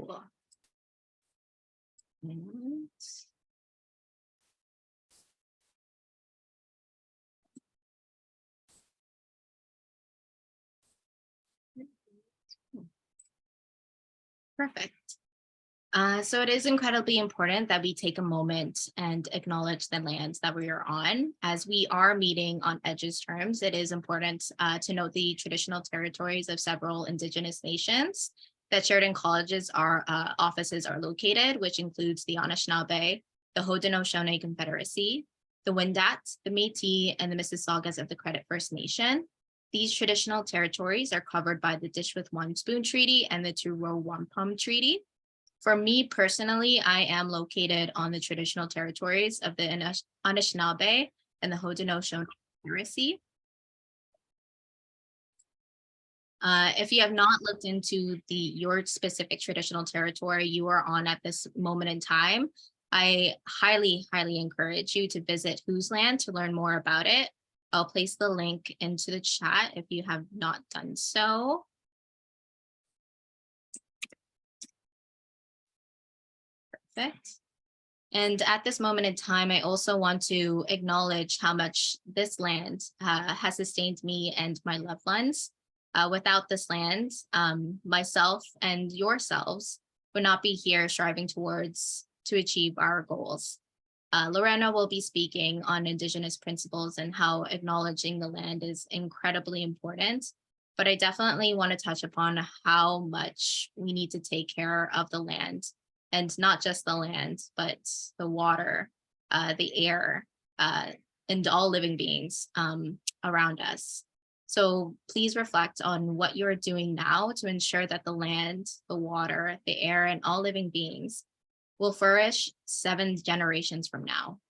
Cool. And perfect. So it is incredibly important that we take a moment and acknowledge the lands that we are on. As we are meeting on EDGE's terms, it is important to note the traditional territories of several Indigenous nations that Sheridan College's offices are located, which includes the Anishinaabe, the Haudenosaunee Confederacy, the Wendat, the Métis, and the Mississaugas of the Credit First Nation. These traditional territories are covered by the Dish with One Spoon Treaty and the Two Row Wampum Treaty. For me personally, I am located on the traditional territories of the Anishinaabe and the Haudenosaunee Confederacy. If you have not looked into your specific traditional territory you are on at this moment in time, I highly encourage you to visit Whose Land to learn more about it. I'll place the link into the chat if you have not done so. Perfect. And at this moment in time, I also want to acknowledge how much this land has sustained me and my loved ones. Without this land, myself and yourselves would not be here striving to achieve our goals. Lorena will be speaking on Indigenous principles and how acknowledging the land is incredibly important. But I definitely want to touch upon how much we need to take care of the land. And not just the land, but the water, the air, and all living beings around us. So please reflect on what you're doing now to ensure that the land, the water, the air, and all living beings will flourish 7 generations from now.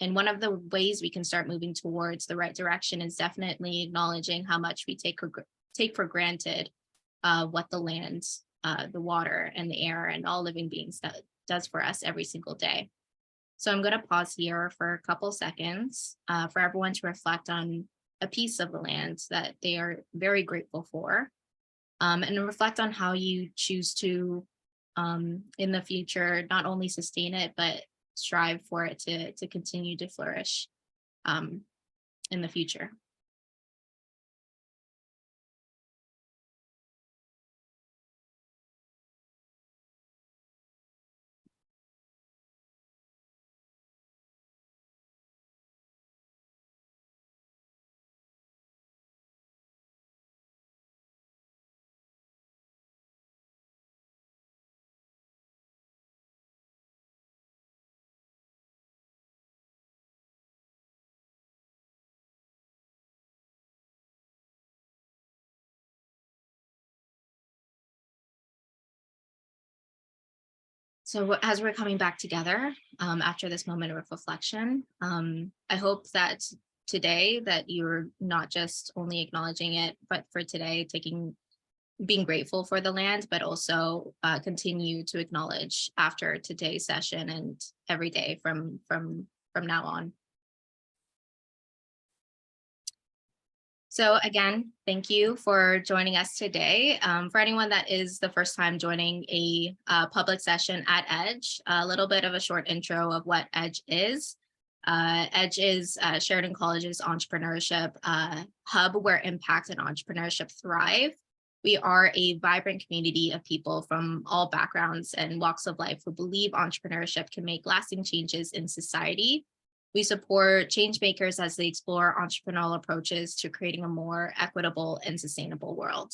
And one of the ways we can start moving towards the right direction is definitely acknowledging how much we take for granted what the land, the water and the air and all living beings does for us every single day. So I'm going to pause here for a couple seconds for everyone to reflect on a piece of the land that they are very grateful for, and reflect on how you choose to, in the future, not only sustain it, but strive for it to continue to flourish in the future. So as we're coming back together after this moment of reflection, I hope that today that you're not just only acknowledging it, but for today, being grateful for the land, but also continue to acknowledge after today's session and every day from now on. So again, thank you for joining us today. For anyone that is the first time joining a public session at EDGE, a little bit of a short intro of what EDGE is. EDGE is Sheridan College's entrepreneurship hub where impact and entrepreneurship thrive. We are a vibrant community of people from all backgrounds and walks of life who believe entrepreneurship can make lasting changes in society. We support change makers as they explore entrepreneurial approaches to creating a more equitable and sustainable world.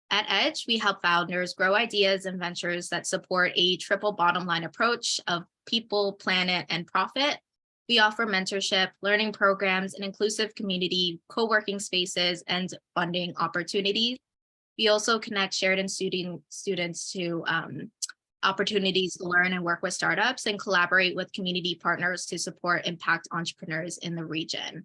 At EDGE, we help founders grow ideas and ventures that support a triple bottom line approach of people, planet, and profit. We offer mentorship, learning programs, an inclusive community, co-working spaces, and funding opportunities. We also connect Sheridan students to opportunities to learn and work with startups and collaborate with community partners to support impact entrepreneurs in the region.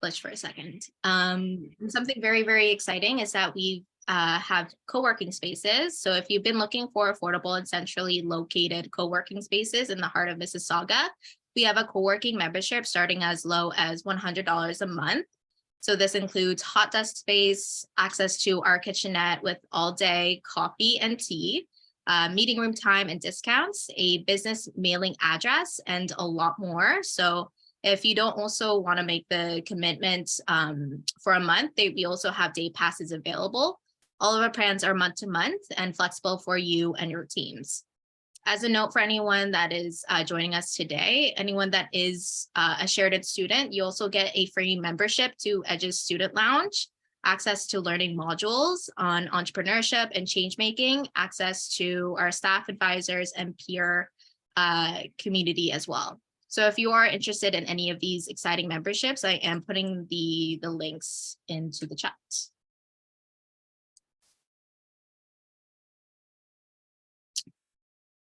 Glitch for a second. Something very, very exciting is that we have co-working spaces. So if you've been looking for affordable and centrally located co-working spaces in the heart of Mississauga, We have a co-working membership starting as low as $100 a month. So this includes hot desk space, access to our kitchenette with all day coffee and tea, meeting room time and discounts, a business mailing address, and a lot more. So if you don't also want to make the commitment for a month, we also have day passes available. All of our plans are month to month and flexible for you and your teams. As a note for anyone that is joining us today, anyone that is a Sheridan student, you also get a free membership to Edge's Student Lounge, access to learning modules on entrepreneurship and change making, access to our staff advisors and peer community as well. So if you are interested in any of these exciting memberships, I am putting the links into the chat.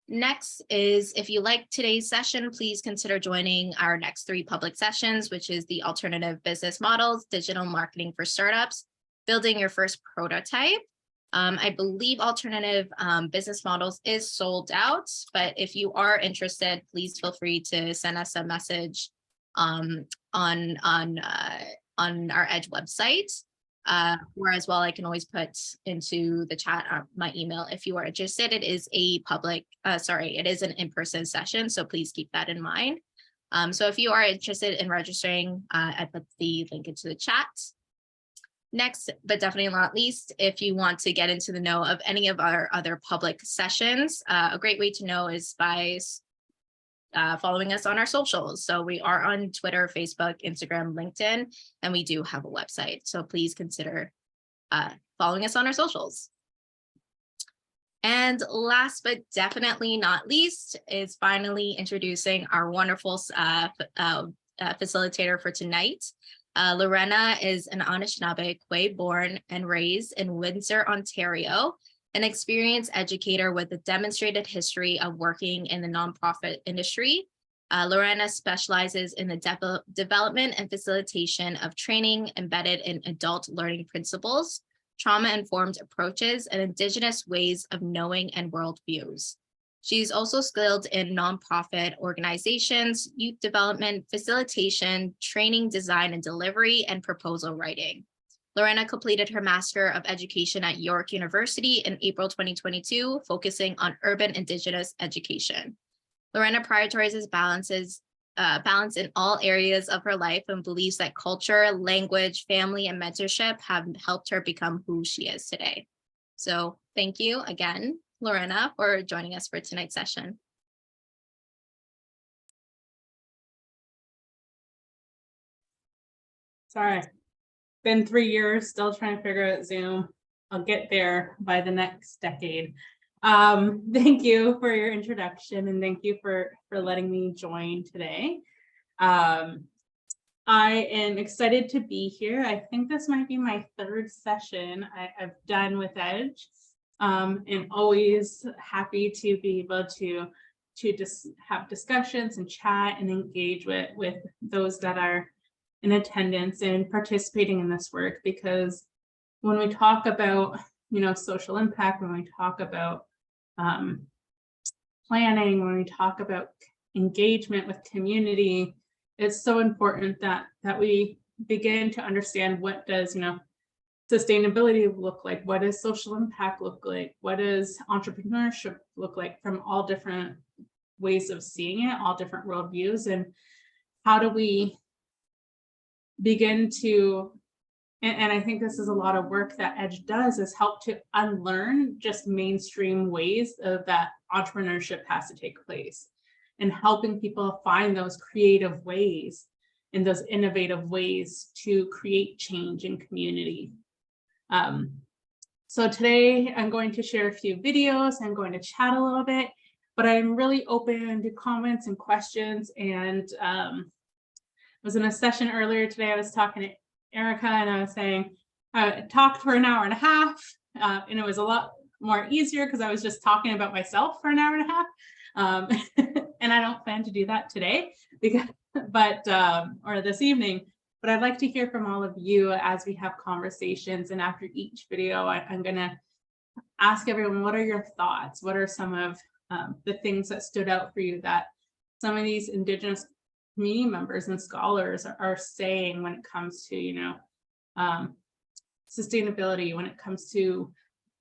Next is, if you like today's session, please consider joining our next 3 public sessions, which is the alternative business models, digital marketing for startups, building your first prototype. I believe alternative business models is sold out, but if you are interested, please feel free to send us a message on our Edge website. Or as well, I can always put into the chat my email if you are interested. It is a public, it is an in-person session, so please keep that in mind. So if you are interested in registering, I put the link into the chat. Next, but definitely not least, if you want to get into the know of any of our other public sessions, a great way to know is by following us on our socials. So we are on Twitter, Facebook, Instagram, LinkedIn, and we do have a website. So please consider following us on our socials. And last but definitely not least is finally introducing our wonderful facilitator for tonight. Lorena is an Anishinaabe, born and raised in Windsor, Ontario, an experienced educator with a demonstrated history of working in the nonprofit industry. Lorena specializes in the development and facilitation of training embedded in adult learning principles, trauma-informed approaches, and Indigenous ways of knowing and worldviews. She's also skilled in nonprofit organizations, youth development, facilitation, training, design and delivery, and proposal writing. Lorena completed her Master of Education at York University in April 2022, focusing on urban Indigenous education. Lorena prioritizes balance in all areas of her life and believes that culture, language, family, and mentorship have helped her become who she is today. So thank you again, Lorena, for joining us for tonight's session. Sorry, been 3 years, still trying to figure out Zoom. I'll get there by the next decade. Thank you for your introduction and thank you for letting me join today. I am excited to be here. I think this might be my 3rd session I've done with Edge, and always happy to be able to just have discussions and chat and engage with those that are in attendance and participating in this work, because when we talk about social impact, when we talk about planning, when we talk about engagement with community, it's so important that we begin to understand what does sustainability look like, what does social impact look like, what does entrepreneurship look like, from all different ways of seeing it, all different worldviews, and how do we begin to, and I think this is a lot of work that Edge does, is help to unlearn just mainstream ways of that entrepreneurship has to take place, and helping people find those creative ways and those innovative ways to create change in community. So today I'm going to share a few videos. I'm going to chat a little bit, but I'm really open to comments and questions. And I was in a session earlier today. I was talking to Erica and I was saying, I talked for an hour and a half, and it was a lot more easier because I was just talking about myself for an hour and a half. And I don't plan to do that today or this evening, but I'd like to hear from all of you as we have conversations. And after each video, I'm gonna ask everyone, what are your thoughts? What are some of the things that stood out for you that some of these Indigenous community members and scholars are saying when it comes to, sustainability, when it comes to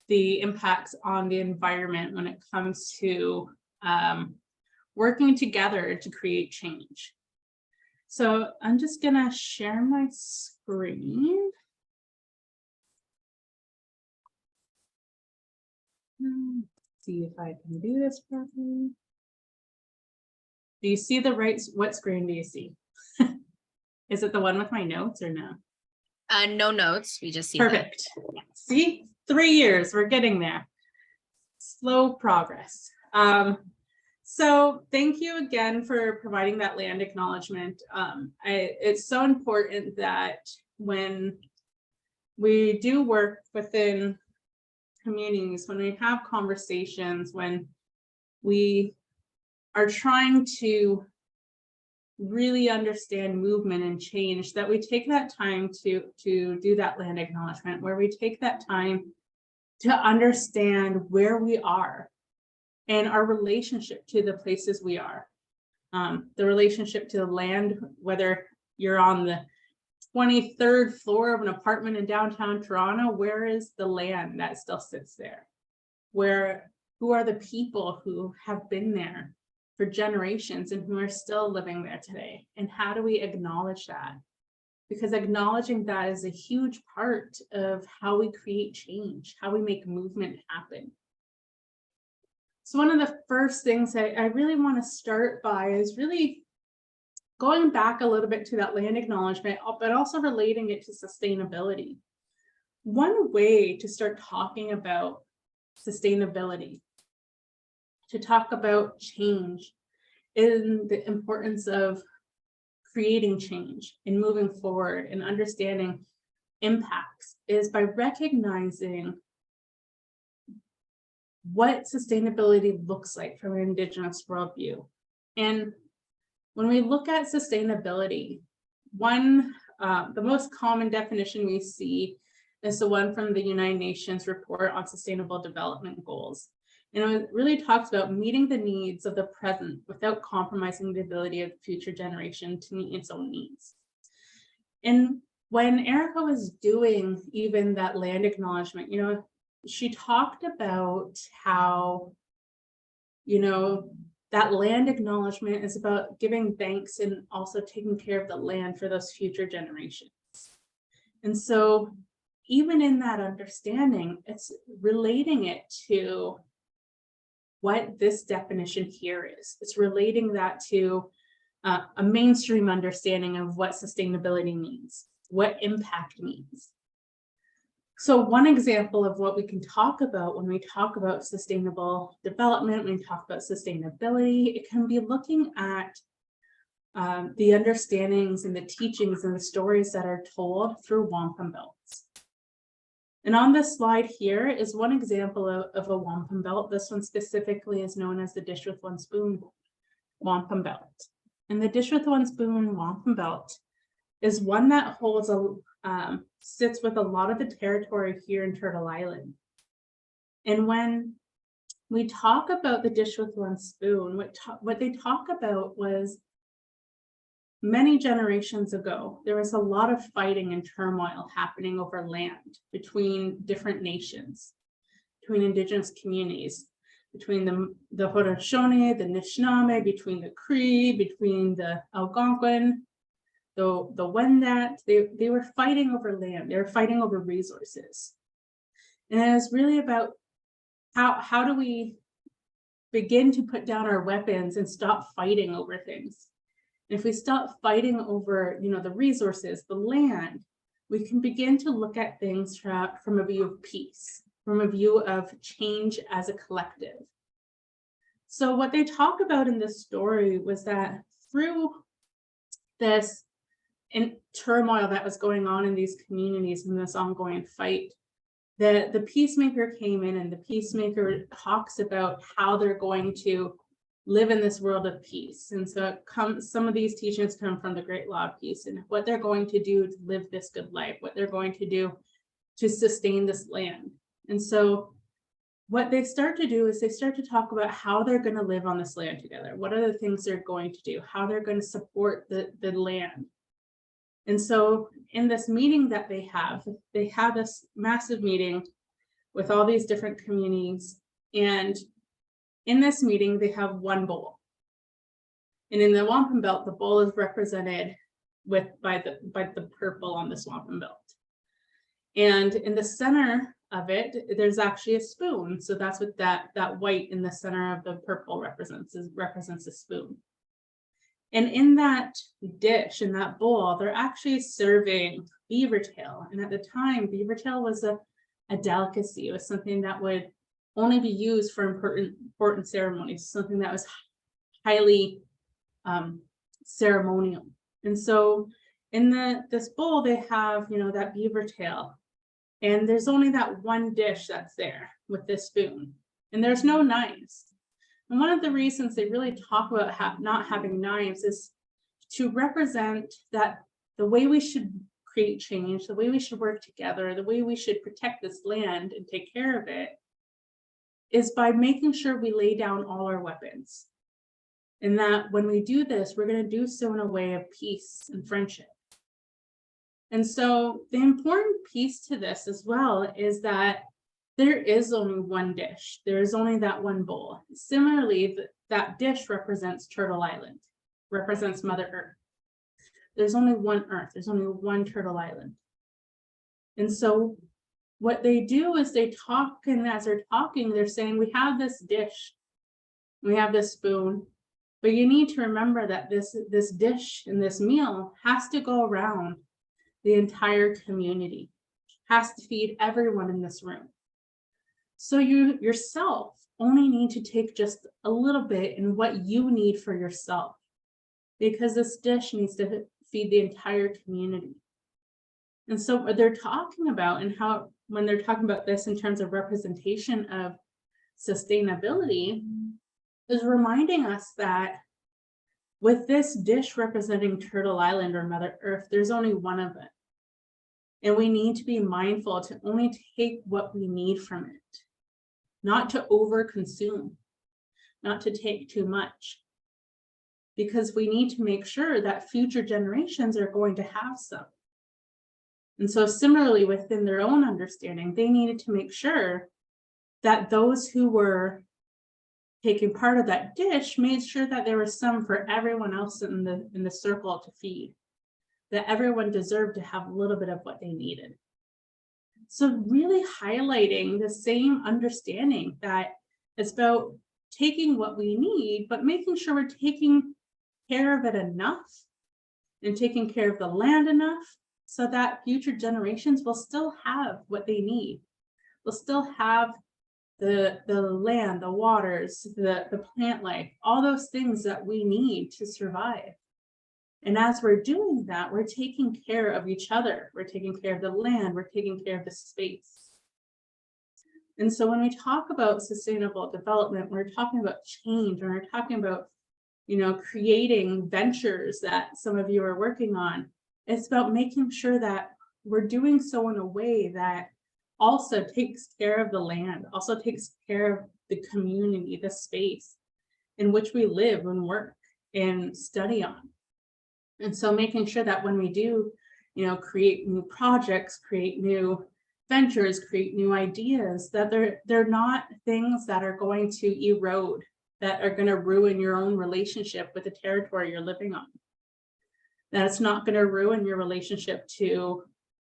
the impacts on the environment, when it comes to working together to create change. So I'm just gonna share my screen. See if I can do this properly. Do you see the right, what screen do you see? Is it the one with my notes or no? No notes, we just see Perfect. See, 3 years, we're getting there. Slow progress. So thank you again for providing that land acknowledgement. It's so important that when we do work within communities, when we have conversations, when we are trying to really understand movement and change, that we take that time to do that land acknowledgement, where we take that time to understand where we are and our relationship to the places we are. The relationship to the land, whether you're on the 23rd floor of an apartment in downtown Toronto, where is the land that still sits there? Who are the people who have been there for generations and who are still living there today? And how do we acknowledge that? Because acknowledging that is a huge part of how we create change, how we make movement happen. So one of the first things I really want to start by is really going back a little bit to that land acknowledgement, but also relating it to sustainability. One way to start talking about sustainability, to talk about change, and the importance of creating change and moving forward and understanding impacts, is by recognizing what sustainability looks like from an Indigenous worldview. And when we look at sustainability, the most common definition we see is the one from the United Nations Report on Sustainable Development Goals. And it really talks about meeting the needs of the present without compromising the ability of the future generation to meet its own needs. And when Erica was doing even that land acknowledgement, she talked about how, that land acknowledgement is about giving thanks and also taking care of the land for those future generations. And so even in that understanding, it's relating it to what this definition here is. It's relating that to a mainstream understanding of what sustainability means, what impact means. So one example of what we can talk about when we talk about sustainable development, when we talk about sustainability, it can be looking at the understandings and the teachings and the stories that are told through wampum belts. And on this slide here is one example of a wampum belt. This one specifically is known as the dish with one spoon wampum belt. And the dish with one spoon wampum belt is one that holds sits with a lot of the territory here in Turtle Island. And when we talk about the dish with one spoon, what they talk about was many generations ago, there was a lot of fighting and turmoil happening over land between different nations, between Indigenous communities, between the Haudenosaunee, the Anishinaabe, between the Cree, between the Algonquin, the Wendat. They were fighting over land. They were fighting over resources. And it was really about how do we begin to put down our weapons and stop fighting over things. And if we stop fighting over, the resources, the land, we can begin to look at things from a view of peace, from a view of change as a collective. So what they talk about in this story was that through this turmoil that was going on in these communities in this ongoing fight, the peacemaker came in, and the peacemaker talks about how they're going to live in this world of peace. And so some of these teachings come from the Great Law of Peace, and what they're going to do to live this good life, what they're going to do to sustain this land. And so what they start to do is they start to talk about how they're going to live on this land together. What are the things they're going to do? How they're going to support the land. And so in this meeting that they have this massive meeting with all these different communities. And in this meeting, they have one bowl. And in the wampum belt, the bowl is represented by the purple on this wampum belt. And in the center of it, there's actually a spoon. So that's what that white in the center of the purple represents a spoon. And in that dish, in that bowl, they're actually serving beaver tail. And at the time, beaver tail was a delicacy. It was something that would only be used for important ceremonies, something that was highly ceremonial. And so in this bowl, they have, that beaver tail. And there's only that one dish that's there with this spoon. And there's no knives. And one of the reasons they really talk about not having knives is to represent that the way we should create change, the way we should work together, the way we should protect this land and take care of it is by making sure we lay down all our weapons. And that when we do this, we're going to do so in a way of peace and friendship. And so the important piece to this as well is that there is only one dish. There is only that one bowl. Similarly, that dish represents Turtle Island, represents Mother Earth. There's only one Earth. There's only one Turtle Island. And so what they do is they talk, and as they're talking, they're saying, we have this dish, we have this spoon, but you need to remember that this dish and this meal has to go around the entire community, has to feed everyone in this room. So you yourself only need to take just a little bit in what you need for yourself, because this dish needs to feed the entire community. And so what they're talking about, and how when they're talking about this in terms of representation of sustainability, is reminding us that with this dish representing Turtle Island or Mother Earth, there's only one of it. And we need to be mindful to only take what we need from it, not to overconsume, not to take too much, because we need to make sure that future generations are going to have some. And so similarly, within their own understanding, they needed to make sure that those who were taking part of that dish made sure that there was some for everyone else in the circle to feed, that everyone deserved to have a little bit of what they needed. So really highlighting the same understanding that it's about taking what we need, but making sure we're taking care of it enough and taking care of the land enough so that future generations will still have what they need. We'll still have the land, the waters, the plant life, all those things that we need to survive. And as we're doing that, we're taking care of each other. We're taking care of the land. We're taking care of the space. And so when we talk about sustainable development, we're talking about change, and we're talking about, creating ventures that some of you are working on. It's about making sure that we're doing so in a way that also takes care of the land, also takes care of the community, the space in which we live and work and study on. And so making sure that when we do, create new projects, create new ventures, create new ideas, that they're not things that are going to erode, that are going to ruin your own relationship with the territory you're living on. That it's not going to ruin your relationship to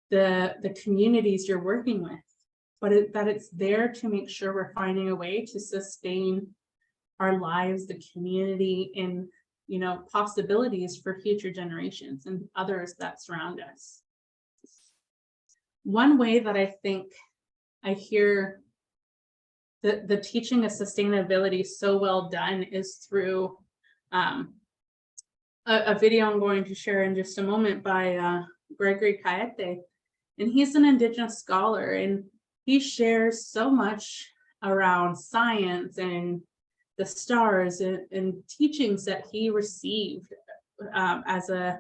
the communities you're working with, but that it's there to make sure we're finding a way to sustain our lives, the community, and possibilities for future generations and others that surround us. One way that I think I hear the teaching of sustainability so well done is through a video I'm going to share in just a moment by Gregory Caete. And he's an Indigenous scholar, and he shares so much around science and the stars and teachings that he received as a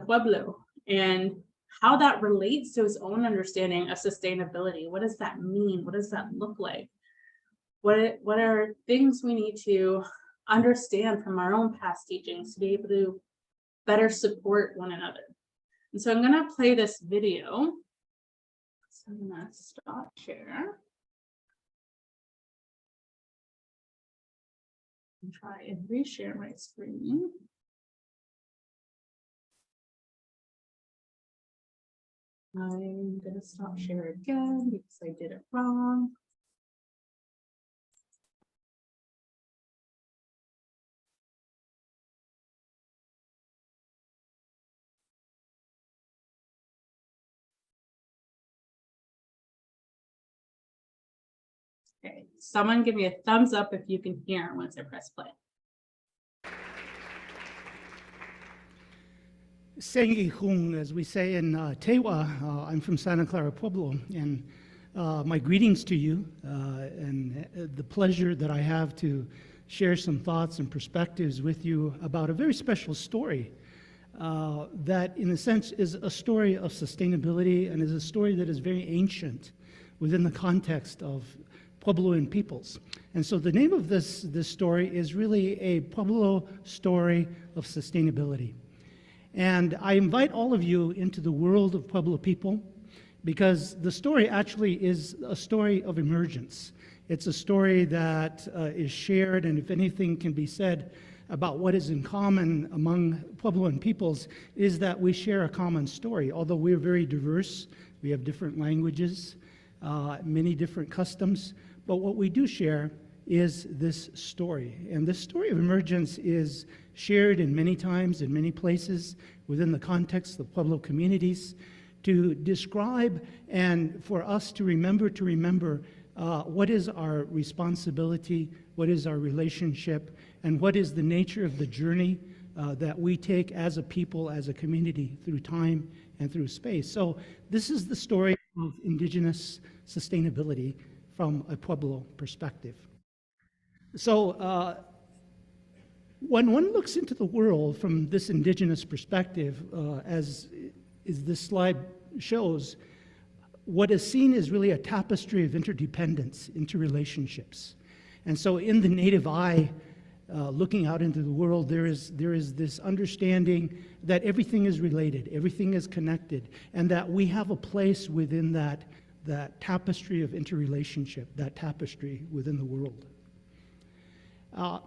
Pueblo, and how that relates to his own understanding of sustainability. What does that mean? What does that look like? What are things we need to understand from our own past teachings to be able to better support one another? And so I'm going to play this video. So I'm going to stop share and try and reshare my screen. I'm going to stop share again because I did it wrong. Okay, someone give me a thumbs up if you can hear once I press play. Sengi Hung, as we say in Tewa. I'm from Santa Clara, Pueblo, and my greetings to you, and the pleasure that I have to share some thoughts and perspectives with you about a very special story that, in a sense, is a story of sustainability and is a story that is very ancient within the context of Puebloan peoples. And so the name of this story is really a Pueblo story of sustainability. And I invite all of you into the world of Pueblo people because the story actually is a story of emergence. It's a story that is shared, and if anything can be said about what is in common among Puebloan peoples is that we share a common story. Although we're very diverse, we have different languages, many different customs, but what we do share is this story. And this story of emergence is shared in many times, in many places, within the context of Pueblo communities, to describe and for us to remember what is our responsibility, what is our relationship, and what is the nature of the journey that we take as a people, as a community, through time and through space. So this is the story of Indigenous sustainability from a Pueblo perspective. So when one looks into the world from this Indigenous perspective, as this slide shows, what is seen is really a tapestry of interdependence, interrelationships. And so in the native eye, looking out into the world, there is this understanding that everything is related, everything is connected, and that we have a place within that tapestry of interrelationship, that tapestry within the world.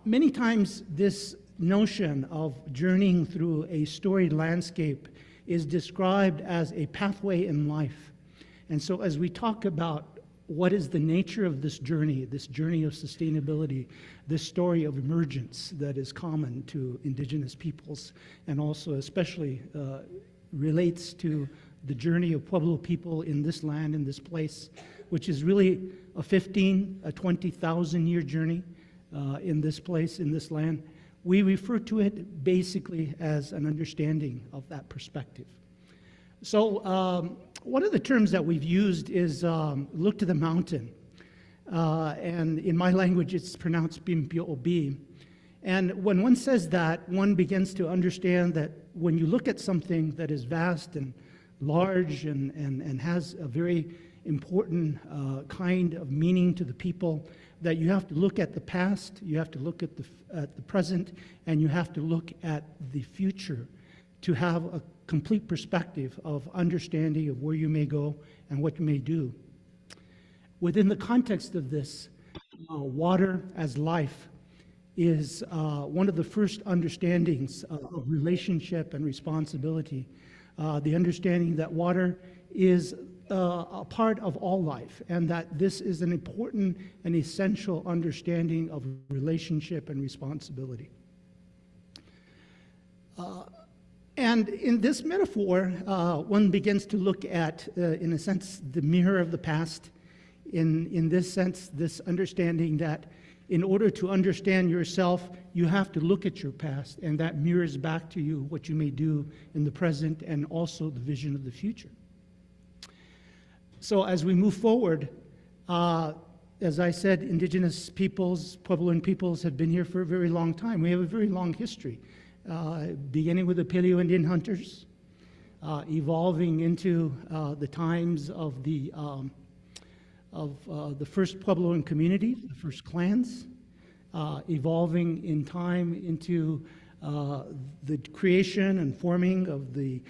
Many times this notion of journeying through a storied landscape is described as a pathway in life. And so as we talk about what is the nature of this journey of sustainability, this story of emergence that is common to Indigenous peoples, and also especially relates to the journey of Pueblo people in this land, in this place, which is really a 20,000 year journey in this place, in this land. We refer to it basically as an understanding of that perspective. So one of the terms that we've used is look to the mountain. And in my language, it's pronounced Bimpiobi. And when one says that, one begins to understand that when you look at something that is vast and large and has a very important kind of meaning to the people, that you have to look at the past, you have to look at the present, and you have to look at the future to have a complete perspective of understanding of where you may go and what you may do. Within the context of this, water as life is one of the first understandings of relationship and responsibility. The understanding that water is a part of all life, and that this is an important and essential understanding of relationship and responsibility. And in this metaphor, one begins to look at, in a sense, the mirror of the past. In this sense, this understanding that in order to understand yourself, you have to look at your past, and that mirrors back to you what you may do in the present and also the vision of the future. So as we move forward, as I said, Indigenous peoples, Puebloan peoples have been here for a very long time. We have a very long history, beginning with the Paleo-Indian hunters, evolving into the times of the first Puebloan communities, the first clans, evolving in time into the creation and forming of the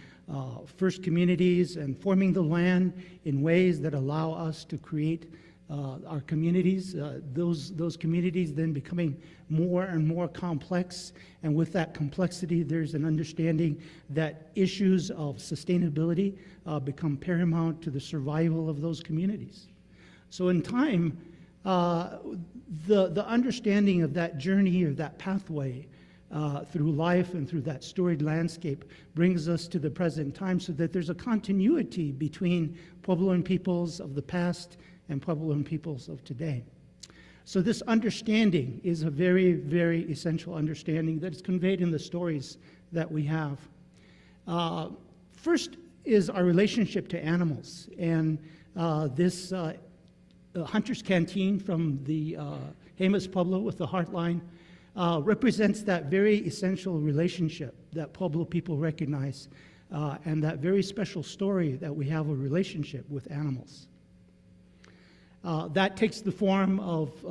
first communities and forming the land in ways that allow us to create our communities. Those communities then becoming more and more complex, and with that complexity there's an understanding that issues of sustainability become paramount to the survival of those communities. So in time, the understanding of that journey or that pathway through life and through that storied landscape brings us to the present time, so that there's a continuity between Puebloan peoples of the past and Puebloan peoples of today. So this understanding is a very, very essential understanding that is conveyed in the stories that we have. First is our relationship to animals, and this Hunter's Canteen from the Jemez Pueblo with the Heartline represents that very essential relationship that Pueblo people recognize, and that very special story that we have a relationship with animals. That takes the form of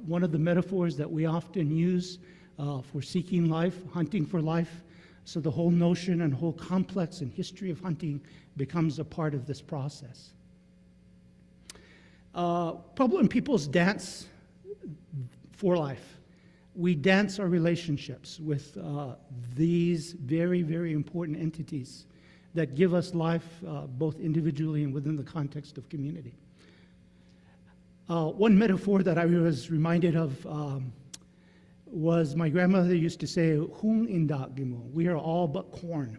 one of the metaphors that we often use for seeking life, hunting for life. So the whole notion and whole complex and history of hunting becomes a part of this process. Puebloan peoples dance for life. We dance our relationships with these very, very important entities that give us life both individually and within the context of community. One metaphor that I was reminded of was my grandmother used to say, "Hung indagimo," we are all but corn.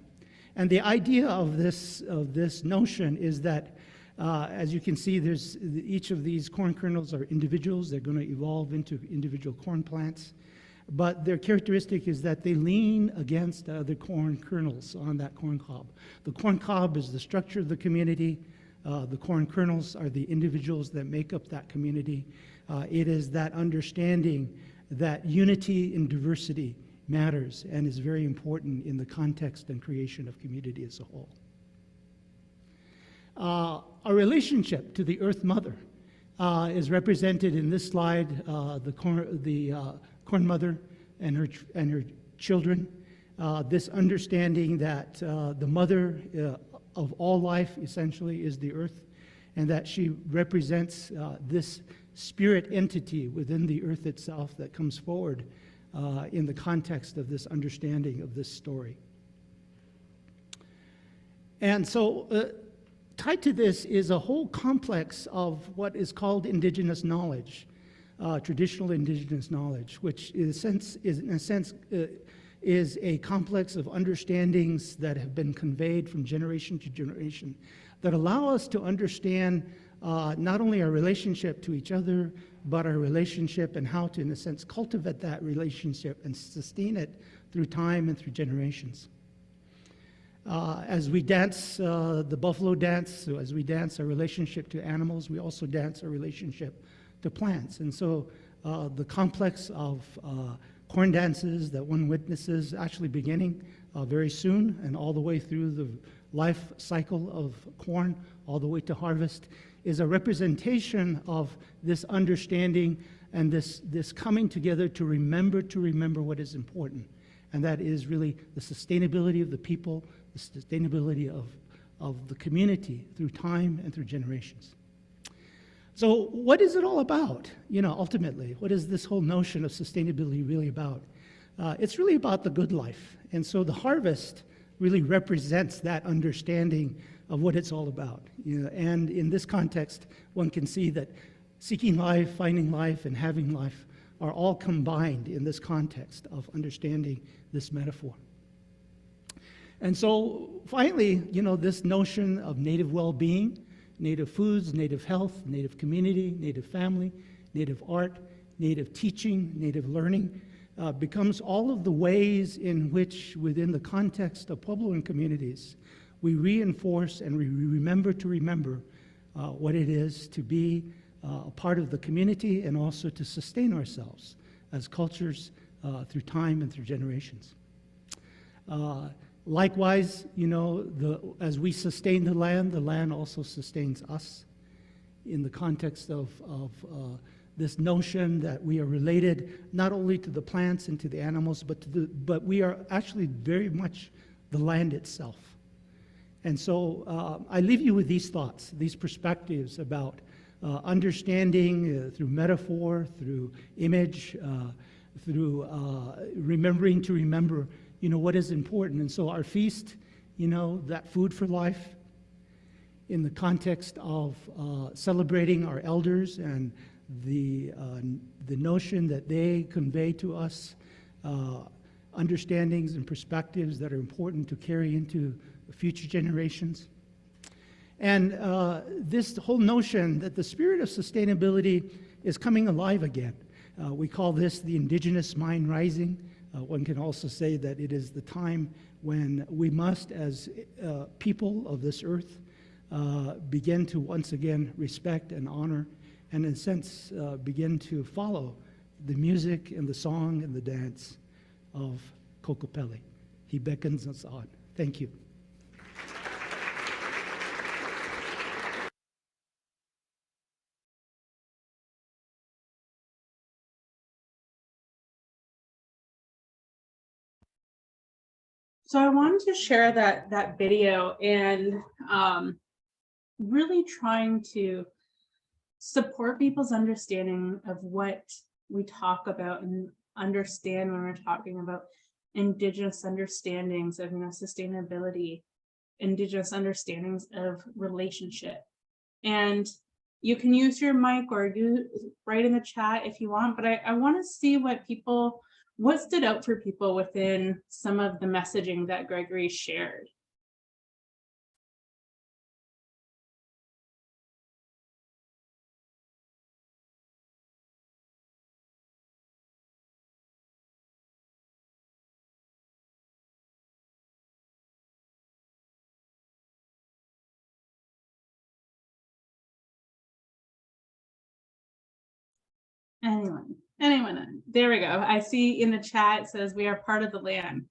And the idea of this notion is that, as you can see, there's each of these corn kernels are individuals. They're going to evolve into individual corn plants. But their characteristic is that they lean against other corn kernels on that corn cob. The corn cob is the structure of the community. The corn kernels are the individuals that make up that community. It is that understanding that unity in diversity matters and is very important in the context and creation of community as a whole. Our relationship to the Earth Mother is represented in this slide, the corn mother and her children. This understanding that the mother of all life essentially is the earth, and that she represents this spirit entity within the earth itself that comes forward in the context of this understanding of this story. And so tied to this is a whole complex of what is called Indigenous knowledge, traditional Indigenous knowledge, which in a sense is a complex of understandings that have been conveyed from generation to generation that allow us to understand not only our relationship to each other, but our relationship and how to, in a sense, cultivate that relationship and sustain it through time and through generations. As we dance the buffalo dance, so as we dance our relationship to animals, we also dance our relationship to plants. And so the complex of corn dances that one witnesses actually beginning very soon and all the way through the life cycle of corn, all the way to harvest, is a representation of this understanding and this coming together to remember what is important. And that is really the sustainability of the people, the sustainability of the community through time and through generations. So what is it all about? You know, ultimately, what is this whole notion of sustainability really about? It's really about the good life. And so the harvest really represents that understanding of what it's all about. You know, and in this context, one can see that seeking life, finding life, and having life are all combined in this context of understanding this metaphor. And so finally, you know, this notion of native well-being, native foods, native health, native community, native family, native art, native teaching, native learning, becomes all of the ways in which, within the context of Puebloan communities, we reinforce and we remember what it is to be a part of the community and also to sustain ourselves as cultures through time and through generations. Likewise, as we sustain the land also sustains us in the context of this notion that we are related not only to the plants and to the animals, but we are actually very much the land itself. And so I leave you with these thoughts, these perspectives about understanding through metaphor, through image, through remembering to remember, what is important. And so our feast, that food for life, in the context of celebrating our elders and the notion that they convey to us understandings and perspectives that are important to carry into future generations. And this whole notion that the spirit of sustainability is coming alive again. We call this the Indigenous mind rising. One can also say that it is the time when we must, as people of this earth, begin to once again respect and honor, and in a sense begin to follow the music and the song and the dance of Kokopelli. He beckons us on. Thank you. So I wanted to share that video and really trying to support people's understanding of what we talk about and understand when we're talking about Indigenous understandings of sustainability, Indigenous understandings of relationship. And you can use your mic or you write in the chat if you want, but I want to see what stood out for people within some of the messaging that Gregory shared. Anyone, there we go. I see in the chat, it says we are part of the land.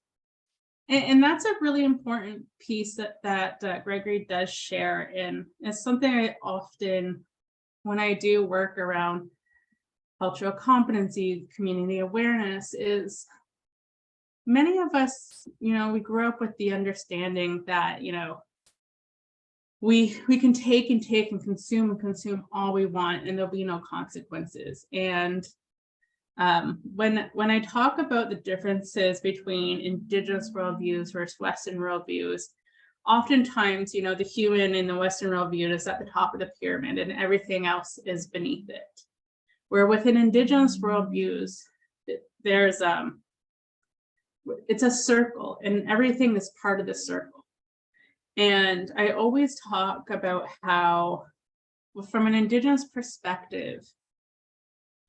And that's a really important piece that Gregory does share. And it's something I often, when I do work around cultural competency, community awareness, is many of us, we grew up with the understanding that, we can take and consume all we want and there'll be no consequences. And when I talk about the differences between Indigenous worldviews versus Western worldviews, oftentimes, the human in the Western worldview is at the top of the pyramid and everything else is beneath it. Where within Indigenous worldviews, there's it's a circle and everything is part of the circle. And I always talk about how, from an Indigenous perspective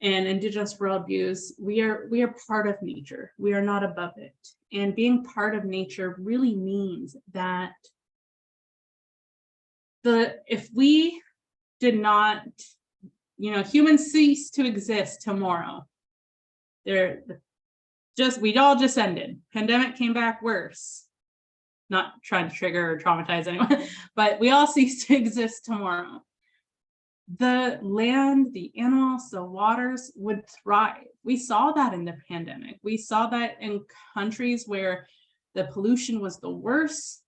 and Indigenous worldviews, we are part of nature. We are not above it. And being part of nature really means that if we did not, humans cease to exist tomorrow, we'd all just ended. Pandemic came back worse. Not trying to trigger or traumatize anyone, but we all cease to exist tomorrow. The land, the animals, the waters would thrive. We saw that in the pandemic. We saw that in countries where the pollution was the worst.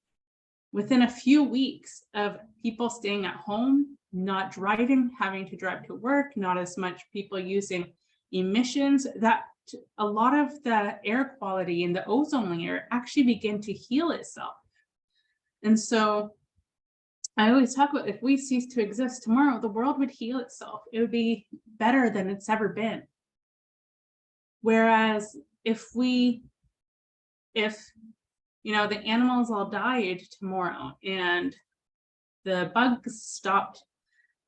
Within a few weeks of people staying at home, not driving, having to drive to work, not as much people using emissions, that a lot of the air quality in the ozone layer actually began to heal itself. And so I always talk about, if we cease to exist tomorrow, the world would heal itself. It would be better than it's ever been. Whereas if the animals all died tomorrow and the bugs stopped,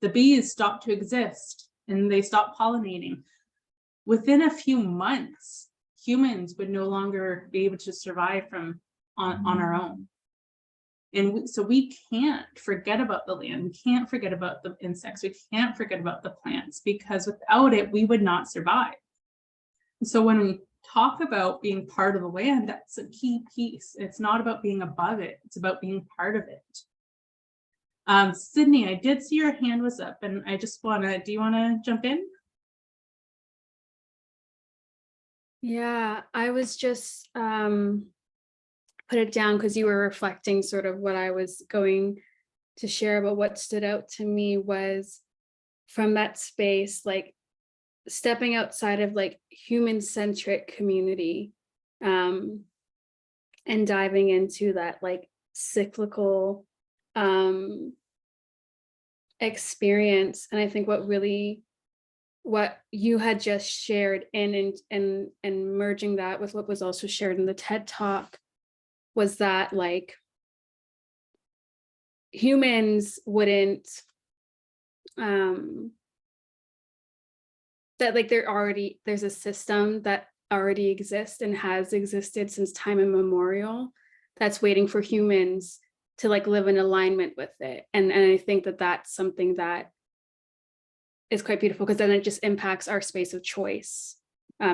the bees stopped to exist and they stopped pollinating, within a few months, humans would no longer be able to survive on our own. And so we can't forget about the land. We can't forget about the insects. We can't forget about the plants, because without it, we would not survive. And so when we talk about being part of the land, that's a key piece. It's not about being above it, it's about being part of it. Sydney, I did see your hand was up, and I just do you want to jump in? Yeah, I was just put it down because you were reflecting sort of what I was going to share, but what stood out to me was from that space, like stepping outside of like human-centric community, and diving into that like cyclical experience. And I think what you had just shared and merging that with what was also shared in the TED Talk was that like humans wouldn't that like there's a system that already exists and has existed since time immemorial that's waiting for humans to like live in alignment with it. And I think that that's something that is quite beautiful, because then it just impacts our space of choice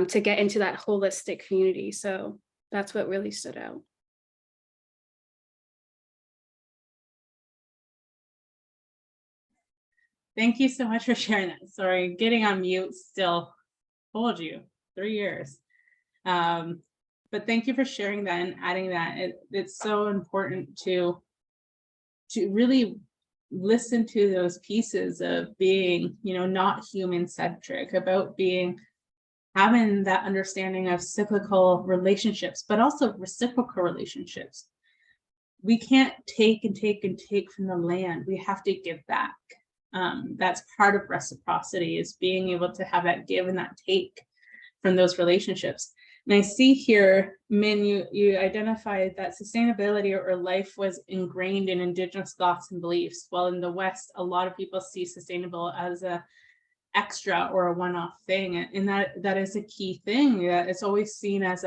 to get into that holistic community. So that's what really stood out. Thank you so much for sharing that. Sorry, getting on mute still. Told you, 3 years. But thank you for sharing that and adding that. It's so important to really listen to those pieces of being, not human-centric, about having that understanding of cyclical relationships, but also reciprocal relationships. We can't take and take and take from the land. We have to give back. That's part of reciprocity, is being able to have that give and that take from those relationships. And I see here, Min, you identified that sustainability or life was ingrained in Indigenous thoughts and beliefs, while in the West, a lot of people see sustainable as a extra or a one-off thing. And that is a key thing. It's always seen as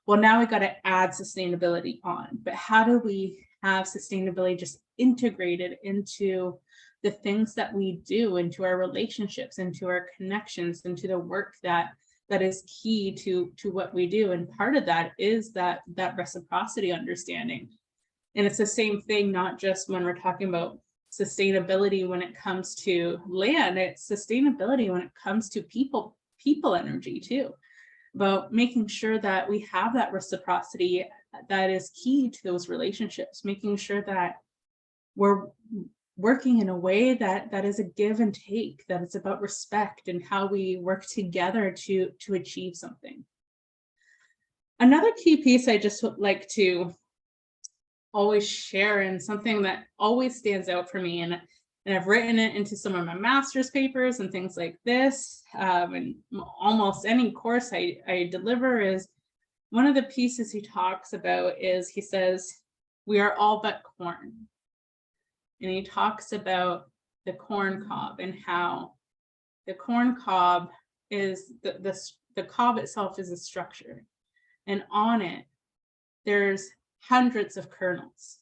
well, now we got to add sustainability on. But how do we have sustainability just integrated into the things that we do, into our relationships, into our connections, into the work that is key to what we do? And part of that is that reciprocity understanding. And it's the same thing, not just when we're talking about sustainability when it comes to land, it's sustainability when it comes to people energy too, about making sure that we have that reciprocity that is key to those relationships, making sure that we're working in a way that is a give and take, that it's about respect and how we work together to achieve something. Another key piece I just would like to always share, and something that always stands out for me, and I've written it into some of my master's papers and things like this, and almost any course I deliver, is one of the pieces he talks about is, he says, we are all but corn. And he talks about the corn cob and how the corn cob is the cob itself is a structure, and on it there's hundreds of kernels,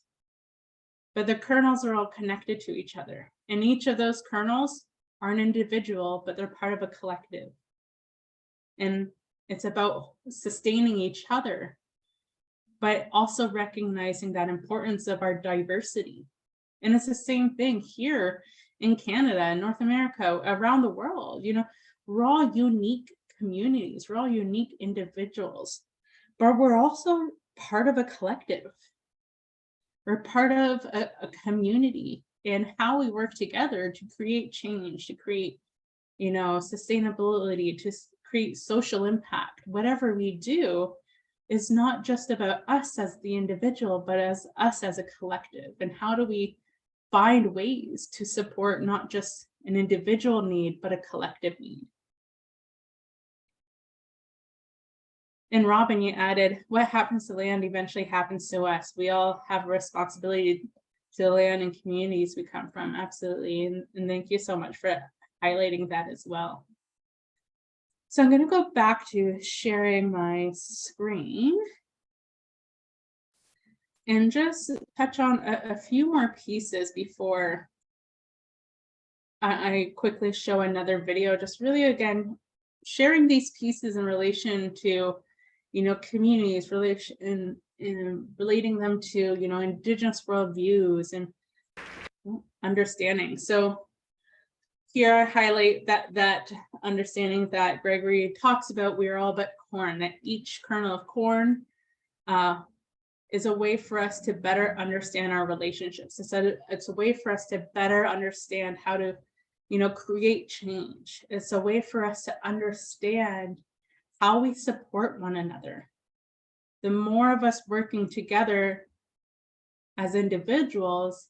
but the kernels are all connected to each other, and each of those kernels are an individual, but they're part of a collective. And it's about sustaining each other, but also recognizing that importance of our diversity. And it's the same thing here in Canada and North America, around the world. We're all unique communities, we're all unique individuals, but we're also part of a collective. We're part of a community, and how we work together to create change, to create, sustainability, to create social impact. Whatever we do is not just about us as the individual, but as us as a collective. And how do we find ways to support not just an individual need, but a collective need? And Robin, you added, what happens to land eventually happens to us. We all have a responsibility to the land and communities we come from. Absolutely. And thank you so much for highlighting that as well. So I'm going to go back to sharing my screen and just touch on a few more pieces before I quickly show another video. Just really, again, sharing these pieces in relation to communities, in relating them to, Indigenous worldviews and understanding. So here I highlight that understanding that Gregory talks about, we are all but corn, that each kernel of corn is a way for us to better understand our relationships. It's a way for us to better understand how to, create change. It's a way for us to understand how we support one another. The more of us working together as individuals,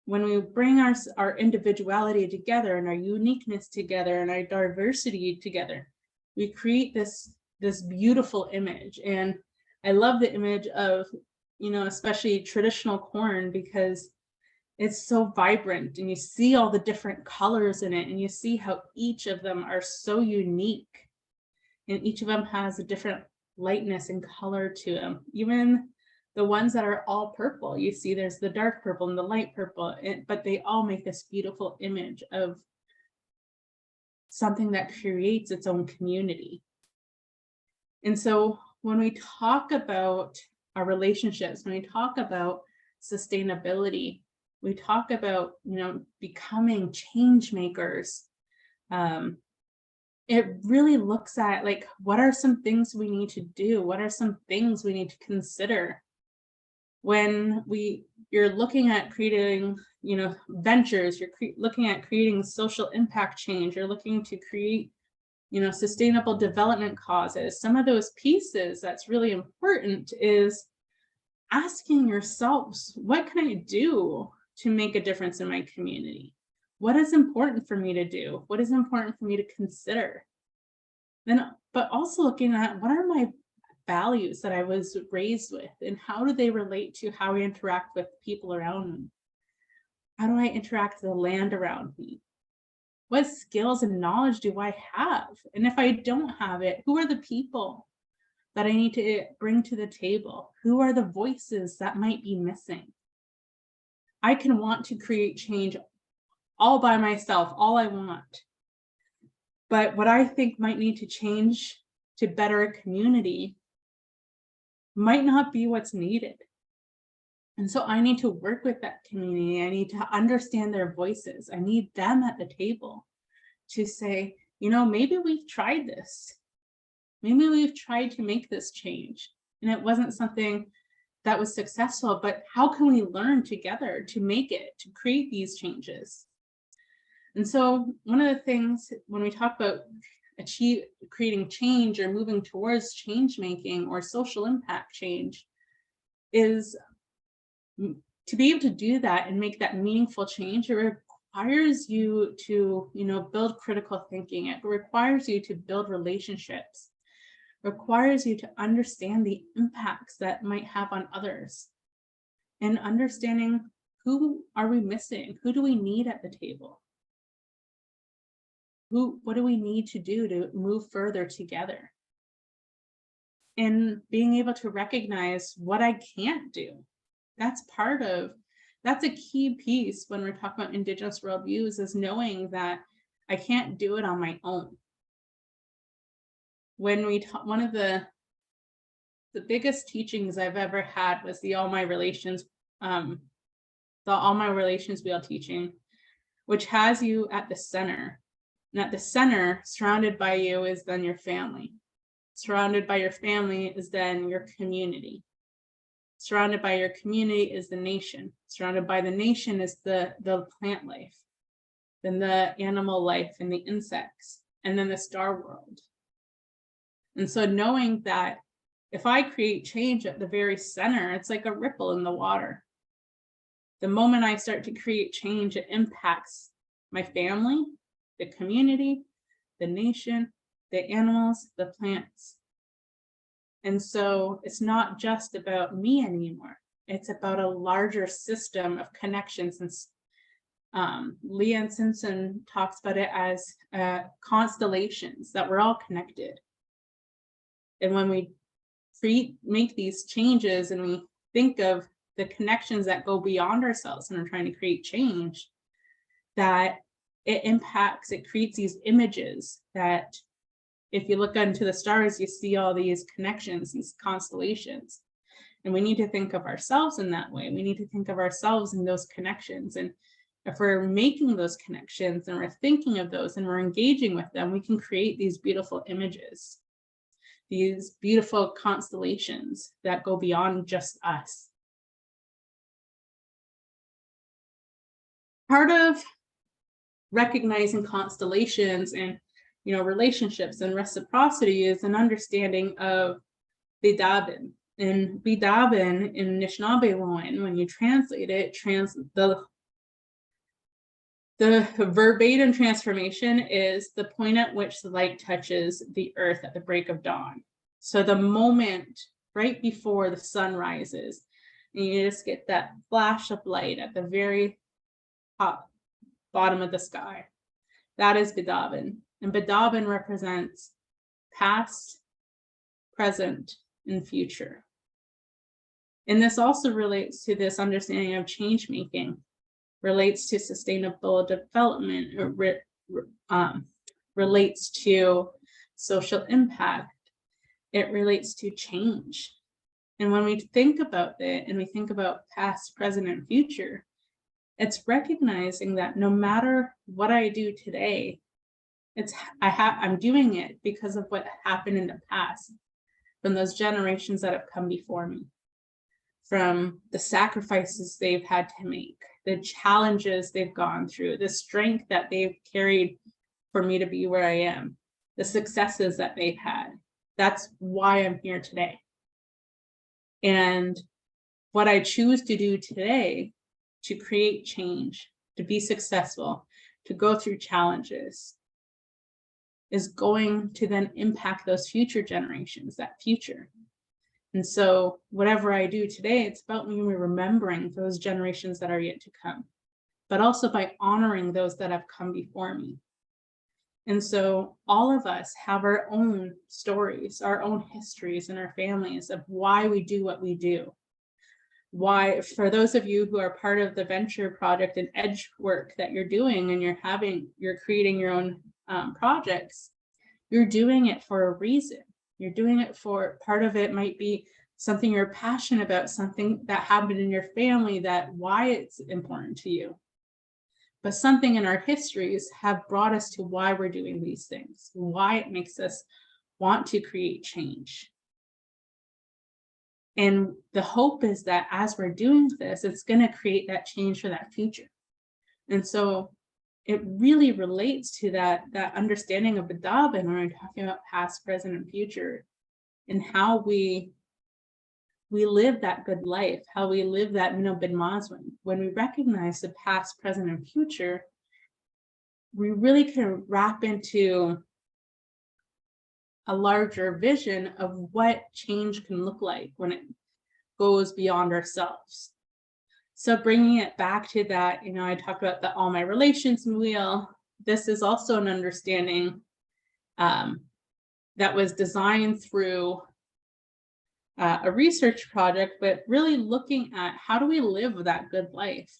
when we bring our individuality together and our uniqueness together and our diversity together, we create this beautiful image. And I love the image of, especially traditional corn, because it's so vibrant and you see all the different colors in it, and you see how each of them are so unique, and each of them has a different lightness and color to them. Even the ones that are all purple, you see there's the dark purple and the light purple, but they all make this beautiful image of something that creates its own community. And so when we talk about our relationships, when we talk about sustainability, we talk about, becoming change makers. It really looks at, like, what are some things we need to do? What are some things we need to consider? When you're looking at creating, ventures, you're looking at creating social impact change, you're looking to create, sustainable development causes. Some of those pieces that's really important is asking yourselves, what can I do to make a difference in my community? What is important for me to do? What is important for me to consider? But also looking at, what are my values that I was raised with, and how do they relate to how I interact with people around me? How do I interact with the land around me? What skills and knowledge do I have? And if I don't have it, who are the people that I need to bring to the table? Who are the voices that might be missing? I can want to create change all by myself, all I want. But what I think might need to change to better a community might not be what's needed. And so I need to work with that community. I need to understand their voices. I need them at the table to say, maybe we've tried this. Maybe we've tried to make this change and it wasn't something that was successful, but how can we learn together to make it, to create these changes? And so one of the things when we talk about creating change or moving towards change making or social impact change is to be able to do that and make that meaningful change. It requires you to, build critical thinking. It requires you to build relationships. It requires you to understand the impacts that might have on others, and understanding, who are we missing? Who do we need at the table? What do we need to do to move further together? And being able to recognize what I can't do. That's a key piece when we're talking about Indigenous worldviews, is knowing that I can't do it on my own. When one of the biggest teachings I've ever had was the All My Relations Wheel teaching, which has you at the center. And at the center, surrounded by you, is then your family. Surrounded by your family is then your community. Surrounded by your community is the nation. Surrounded by the nation is the plant life, then the animal life and the insects, and then the star world. And so knowing that if I create change at the very center, it's like a ripple in the water. The moment I start to create change, it impacts my family, the community, the nation, the animals, the plants. And so it's not just about me anymore. It's about a larger system of connections. And Leanne Simpson talks about it as constellations, that we're all connected. And when we make these changes and we think of the connections that go beyond ourselves and are trying to create change, that it creates these images that if you look into the stars, you see all these connections, these constellations. And we need to think of ourselves in that way. We need to think of ourselves in those connections. And if we're making those connections and we're thinking of those and we're engaging with them, we can create these beautiful images, these beautiful constellations that go beyond just us. Part of recognizing constellations and relationships and reciprocity is an understanding of Bidabin. And Bidabin in Anishinaabe, when you translate it, the verbatim transformation is the point at which the light touches the earth at the break of dawn. So the moment right before the sun rises, and you just get that flash of light at the very top bottom of the sky. That is Bidabin. And Bidabin represents past, present, and future. And this also relates to this understanding of change making, relates to sustainable development, or relates to social impact. It relates to change. And when we think about it and we think about past, present, and future, it's recognizing that no matter what I do today, I'm doing it because of what happened in the past, from those generations that have come before me, from the sacrifices they've had to make, the challenges they've gone through, the strength that they've carried for me to be where I am, the successes that they've had. That's why I'm here today. And what I choose to do today to create change, to be successful, to go through challenges, is going to then impact those future generations, that future. And so whatever I do today, it's about me remembering those generations that are yet to come, but also by honoring those that have come before me. And so all of us have our own stories, our own histories in our families of why we do what we do. Why, for those of you who are part of the venture project and edge work that you're doing, and you're creating your own projects, you're doing it for a reason. You're doing it for, part of it might be something you're passionate about, something that happened in your family, that why it's important to you. But something in our histories have brought us to why we're doing these things, why it makes us want to create change. And the hope is that as we're doing this, it's going to create that change for that future. And so it really relates to that understanding of Bidabin when we're talking about past, present, and future, and how we live that good life, how we live that Binmaswin. When we recognize the past, present, and future, we really can wrap into a larger vision of what change can look like when it goes beyond ourselves. So bringing it back to that, I talked about the all my relations wheel. This is also an understanding that was designed through a research project, but really looking at how do we live that good life?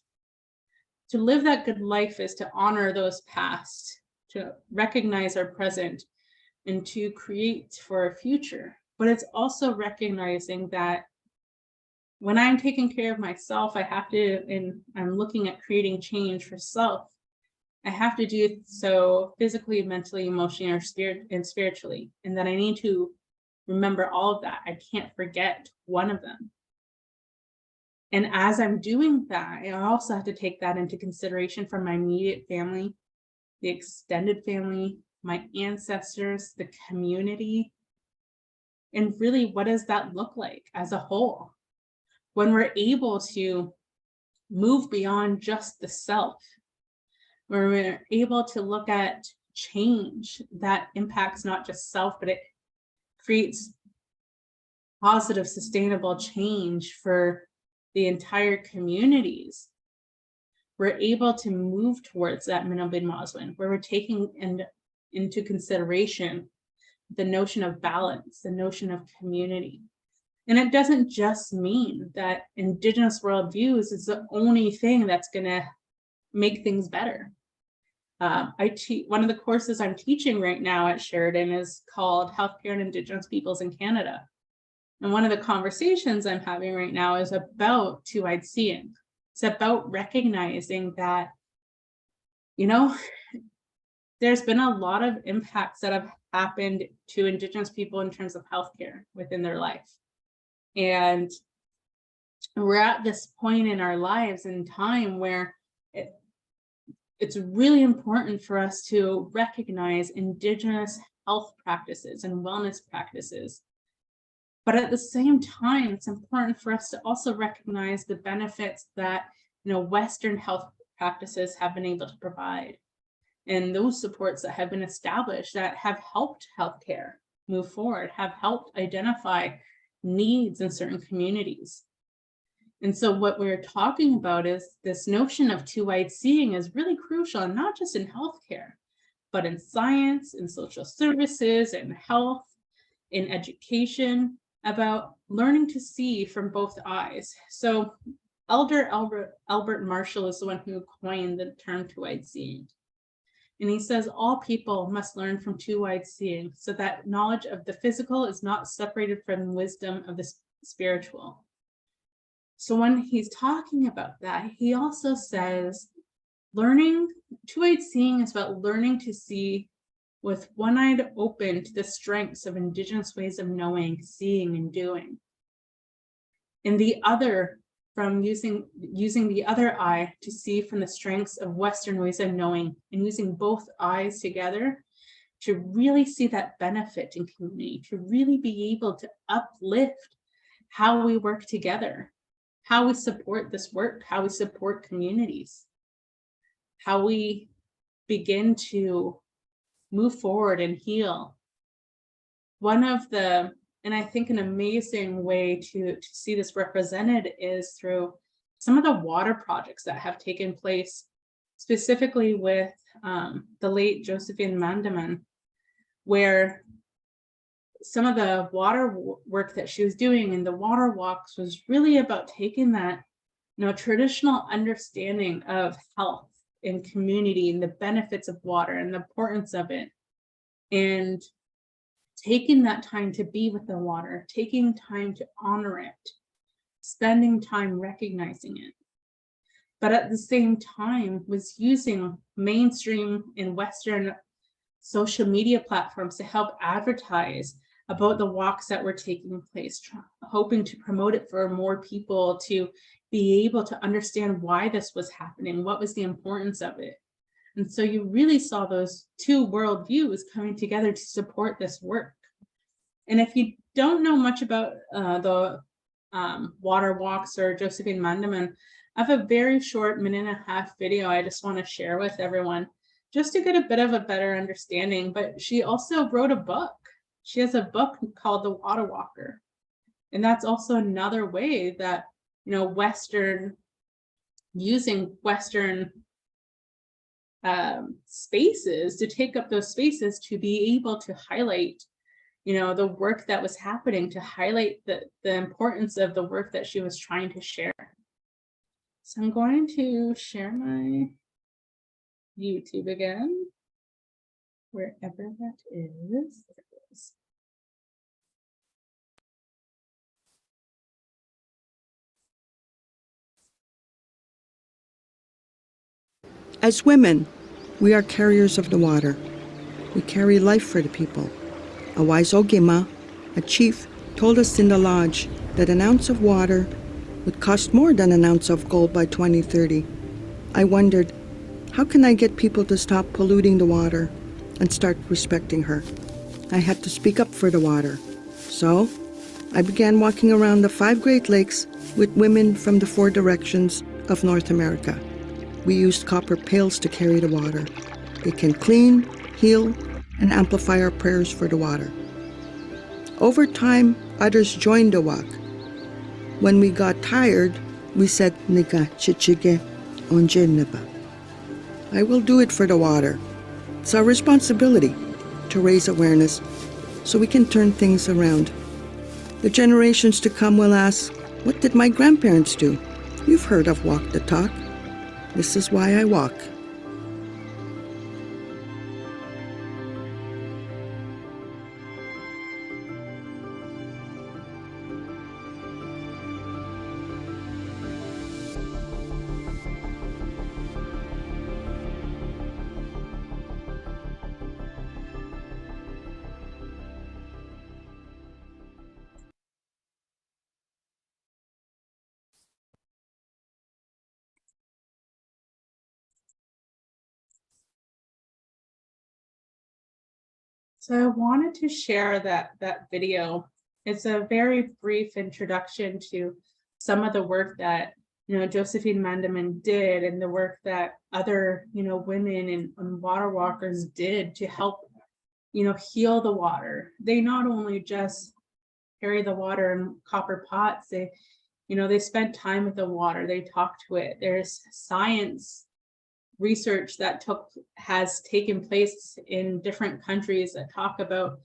To live that good life is to honor those past, to recognize our present, and to create for a future. But it's also recognizing that when I'm taking care of myself, I have to, and I'm looking at creating change for self, I have to do so physically, mentally, emotionally, and spiritually. And that I need to remember all of that. I can't forget one of them. And as I'm doing that, I also have to take that into consideration from my immediate family, the extended family, my ancestors, the community. And really, what does that look like as a whole? When we're able to move beyond just the self, when we're able to look at change that impacts not just self, but it creates positive, sustainable change for the entire communities, we're able to move towards that Binmaswin, where we're taking into consideration the notion of balance, the notion of community. And it doesn't just mean that Indigenous worldviews is the only thing that's going to make things better. one of the courses I'm teaching right now at Sheridan is called Healthcare and Indigenous Peoples in Canada. And one of the conversations I'm having right now is about two-eyed seeing. It's about recognizing that, you know, there's been a lot of impacts that have happened to Indigenous people in terms of healthcare within their life. And we're at this point in our lives and time where it's really important for us to recognize Indigenous health practices and wellness practices. But at the same time, it's important for us to also recognize the benefits that, you know, Western health practices have been able to provide, and those supports that have been established that have helped healthcare move forward, have helped identify needs in certain communities. And so what we're talking about is this notion of two-eyed seeing is really crucial, not just in healthcare, but in science, in social services, in health, in education, about learning to see from both eyes. So Elder Albert Marshall is the one who coined the term two-eyed seeing. And he says, all people must learn from two-eyed seeing so that knowledge of the physical is not separated from wisdom of the spiritual. So when he's talking about that, he also says, two-eyed seeing is about learning to see with one eye open to the strengths of Indigenous ways of knowing, seeing, and doing. And the other from using the other eye to see from the strengths of Western ways of knowing, and using both eyes together to really see that benefit in community, to really be able to uplift how we work together, how we support this work, how we support communities, how we begin to move forward and heal. One of the, and I think an amazing way to see this represented is through some of the water projects that have taken place, specifically with the late Josephine Mandaman, where some of the water work that she was doing in the water walks was really about taking that, you know, traditional understanding of health and community and the benefits of water and the importance of it, and taking that time to be with the water, taking time to honor it, spending time recognizing it. But at the same time was using mainstream and Western social media platforms to help advertise about the walks that were taking place, hoping to promote it for more people to be able to understand why this was happening, what was the importance of it. And so you really saw those two worldviews coming together to support this work. And if you don't know much about the water walks or Josephine Mandaman, I have a very short 1.5-minute video I just want to share with everyone, just to get a bit of a better understanding. But she also wrote a book. She has a book called The Water Walker. And that's also another way that, you know, using Western spaces to take up those spaces to be able to highlight, you know, the work that was happening, to highlight the importance of the work that she was trying to share. So I'm going to share my YouTube again, wherever that is. There it is. As women, we are carriers of the water. We carry life for the people. A wise Ogema, a chief, told us in the lodge that an ounce of water would cost more than an ounce of gold by 2030. I wondered, how can I get people to stop polluting the water and start respecting her? I had to speak up for the water. So I began walking around the 5 Great Lakes with women from the 4 directions of North America. We used copper pails to carry the water. They can clean, heal, and amplify our prayers for the water. Over time, others joined the walk. When we got tired, we said, Niga chichige onjeneba. I will do it for the water. It's our responsibility to raise awareness so we can turn things around. The generations to come will ask, what did my grandparents do? You've heard of walk the talk. This is why I walk. So I wanted to share that video. It's a very brief introduction to some of the work that Josephine Mandelman did, and the work that other women and water walkers did to help heal the water. They not only just carry the water in copper pots, they spent time with the water, they talked to it. There's science research that has taken place in different countries that talk about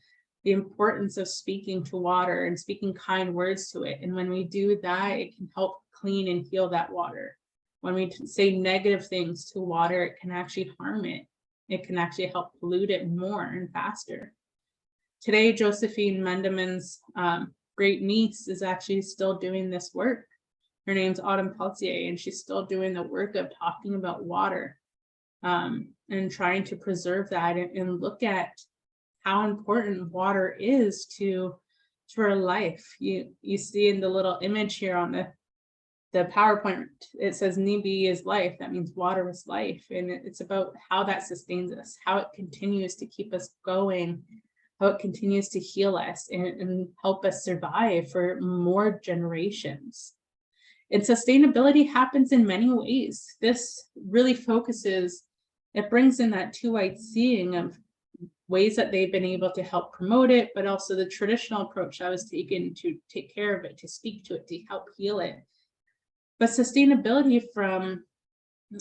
the importance of speaking to water and speaking kind words to it. And when we do that, it can help clean and heal that water. When we say negative things to water, it can actually harm it. It can actually help pollute it more and faster. Today, Josephine Mandelman's great niece is actually still doing this work. Her name's Autumn Peltier, and she's still doing the work of talking about water and trying to preserve that and look at how important water is to our life. You see in the little image here on the PowerPoint, it says Nibi is life. That means water is life. And it's about how that sustains us, how it continues to keep us going, how it continues to heal us and help us survive for more generations. And sustainability happens in many ways. This really focuses, it brings in that two-eyed seeing of ways that they've been able to help promote it, but also the traditional approach that was taken to take care of it, to speak to it, to help heal it. But sustainability from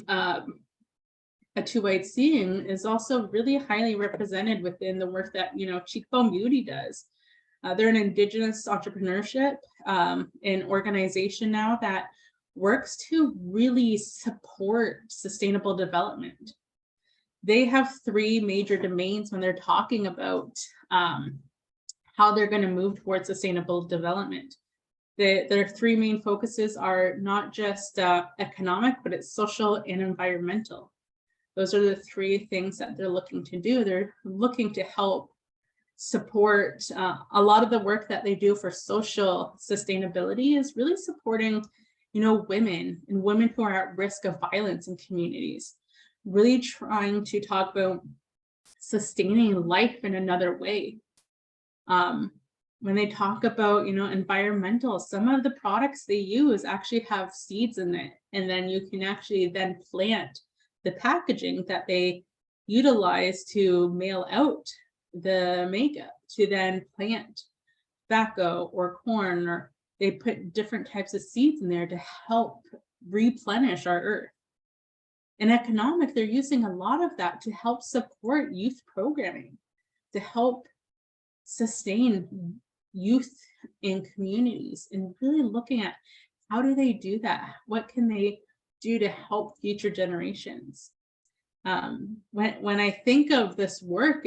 a two-eyed seeing is also really highly represented within the work that Cheekbone Beauty does. They're an Indigenous entrepreneurship an organization now that works to really support sustainable development. They have three major domains when they're talking about how they're going to move towards sustainable development. Their three main focuses are not just economic, but it's social and environmental. Those are the three things that they're looking to do. They're looking to help support a lot of the work that they do for social sustainability is really supporting, women and women who are at risk of violence in communities, really trying to talk about sustaining life in another way. When they talk about, environmental, some of the products they use actually have seeds in it, and then you can actually then plant the packaging that they utilize to mail out the makeup, to then plant tobacco or corn, or they put different types of seeds in there to help replenish our earth. In economic, they're using a lot of that to help support youth programming, to help sustain youth in communities, and really looking at how do they do that? What can they do to help future generations? When I think of this work,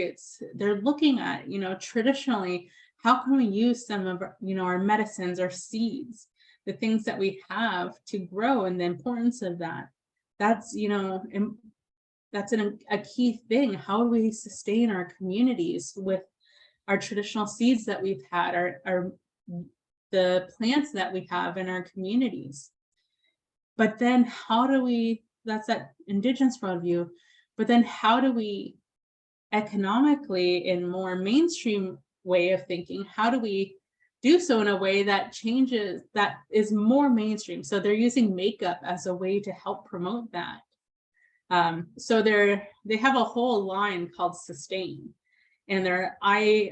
they're looking at, traditionally, how can we use some of our medicines, our seeds, the things that we have to grow, and the importance of that. That's that's a key thing. How do we sustain our communities with our traditional seeds that we've had, the plants that we have in our communities? But then how do we, that's that Indigenous worldview, but then how do we economically, in more mainstream way of thinking, how do we do so in a way that changes, that is more mainstream? So they're using makeup as a way to help promote that. So they have a whole line called Sustain, and their eye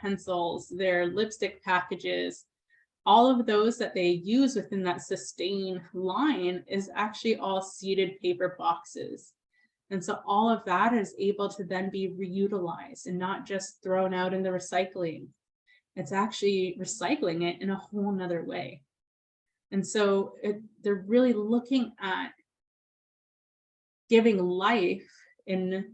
pencils, their lipstick packages, all of those that they use within that Sustain line is actually all seeded paper boxes. And so all of that is able to then be reutilized and not just thrown out in the recycling. It's actually recycling it in a whole nother way. And so they're really looking at giving life and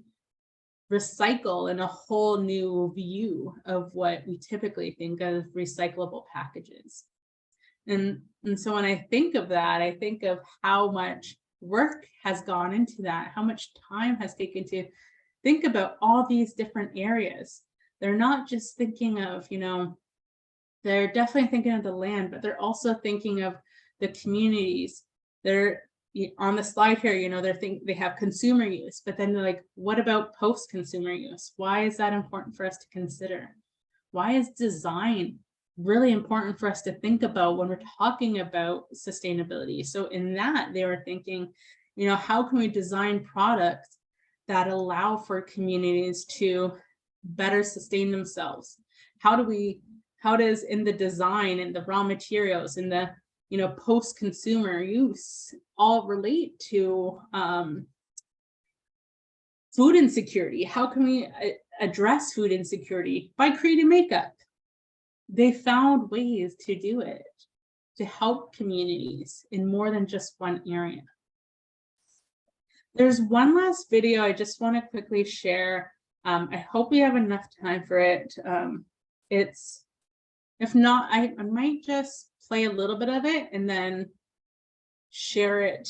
recycle in a whole new view of what we typically think of recyclable packages. And so when I think of that, I think of how much work has gone into that, how much time has taken to think about all these different areas. They're not just thinking of, they're definitely thinking of the land, but they're also thinking of the communities. They're on the slide here, they have consumer use, but then they're like, what about post-consumer use? Why is that important for us to consider? Why is design really important for us to think about when we're talking about sustainability? So in that, they were thinking, how can we design products that allow for communities to better sustain themselves? How does in the design and the raw materials and the post-consumer use all relate to food insecurity? How can we address food insecurity? By creating makeup. They found ways to do it, to help communities in more than just one area. There's one last video I just want to quickly share. I hope we have enough time for it. If not, I might just play a little bit of it and then share it.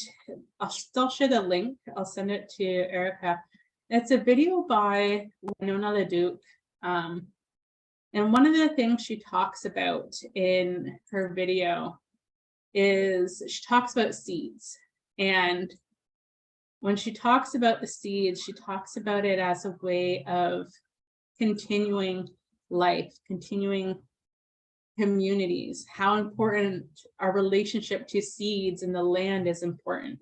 I'll still share the link. I'll send it to Erica. It's a video by Winona Duke. And one of the things she talks about in her video is she talks about seeds. And when she talks about the seeds, she talks about it as a way of continuing life, continuing communities, how important our relationship to seeds and the land is important.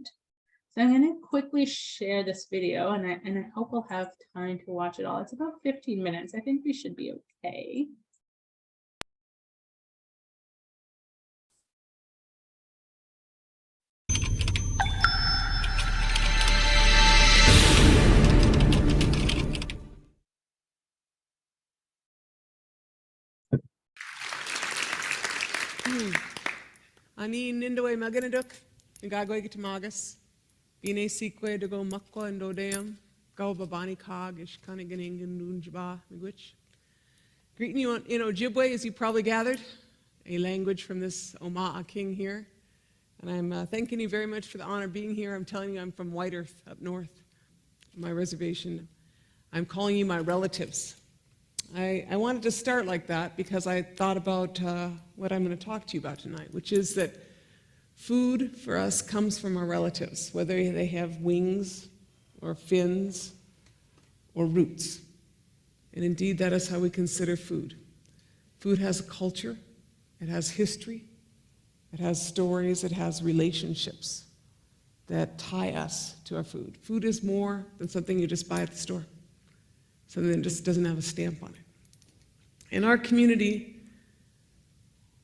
So I'm going to quickly share this video, and I hope we'll have time to watch it all. It's about 15 minutes. I think we should be okay. Ani nindoe maganaduk, nagagoy kitamagas, bine seque de go makko and odeum, go babani cog, ish kaniganing and nunjaba, miigwich. Greeting you in Ojibwe, as you probably gathered, a language from this Omaha king here. And I'm thanking you very much for the honor of being here. I'm telling you, I'm from White Earth up north, my reservation. I'm calling you my relatives. I wanted to start like that because I thought about what I'm going to talk to you about tonight, which is that food for us comes from our relatives, whether they have wings or fins or roots. And indeed, that is how we consider food. Food has a culture, it has history, it has stories, it has relationships that tie us to our food. Food is more than something you just buy at the store. Something that just doesn't have a stamp on it. In our community,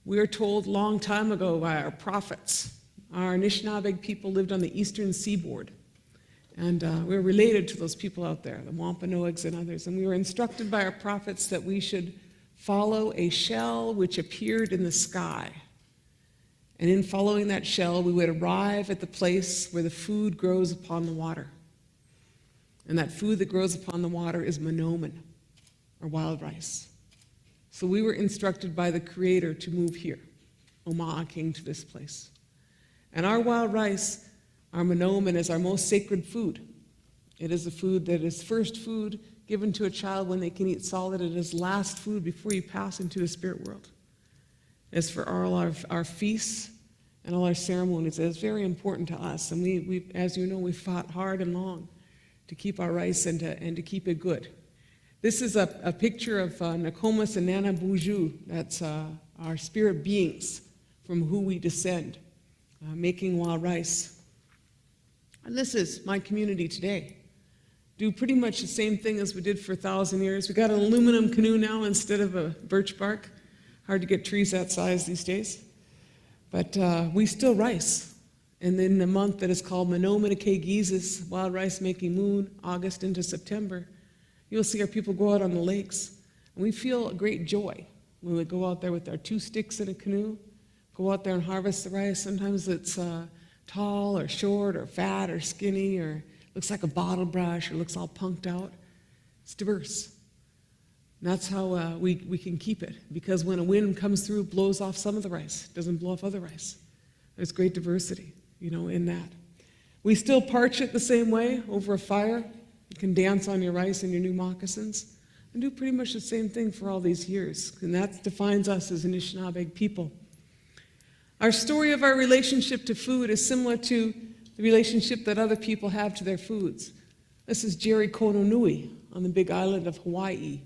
we are told a long time ago by our prophets, our Anishinaabe people lived on the eastern seaboard, and we're related to those people out there, the Wampanoags and others, and we were instructed by our prophets that we should follow a shell which appeared in the sky. And in following that shell, we would arrive at the place where the food grows upon the water. And that food that grows upon the water is monoman, or wild rice. So we were instructed by the Creator to move here, Omaha King, to this place. And our wild rice, our monoman, is our most sacred food. It is the food that is first food given to a child when they can eat solid. It is last food before you pass into the spirit world. As for all our feasts and all our ceremonies, it is very important to us. And we, as you know, we fought hard and long to keep our rice and to keep it good. This is a picture of Nokomis and Nana Buju. That's our spirit beings from who we descend, making wild rice. And this is my community today. Do pretty much the same thing as we did for 1,000 years. We got an aluminum canoe now instead of a birch bark. Hard to get trees that size these days. But we still rice. And in the month that is called Menominake wild rice making moon, August into September, you'll see our people go out on the lakes. And we feel a great joy when we go out there with our 2 sticks in a canoe, go out there and harvest the rice. Sometimes it's tall or short or fat or skinny or looks like a bottle brush or looks all punked out. It's diverse. And that's how we can keep it, because when a wind comes through, it blows off some of the rice, it doesn't blow off other rice. There's great diversity, in that. We still parch it the same way over a fire. You can dance on your rice and your new moccasins and do pretty much the same thing for all these years. And that defines us as Anishinaabe people. Our story of our relationship to food is similar to the relationship that other people have to their foods. This is Jerry Kononui on the big island of Hawaii.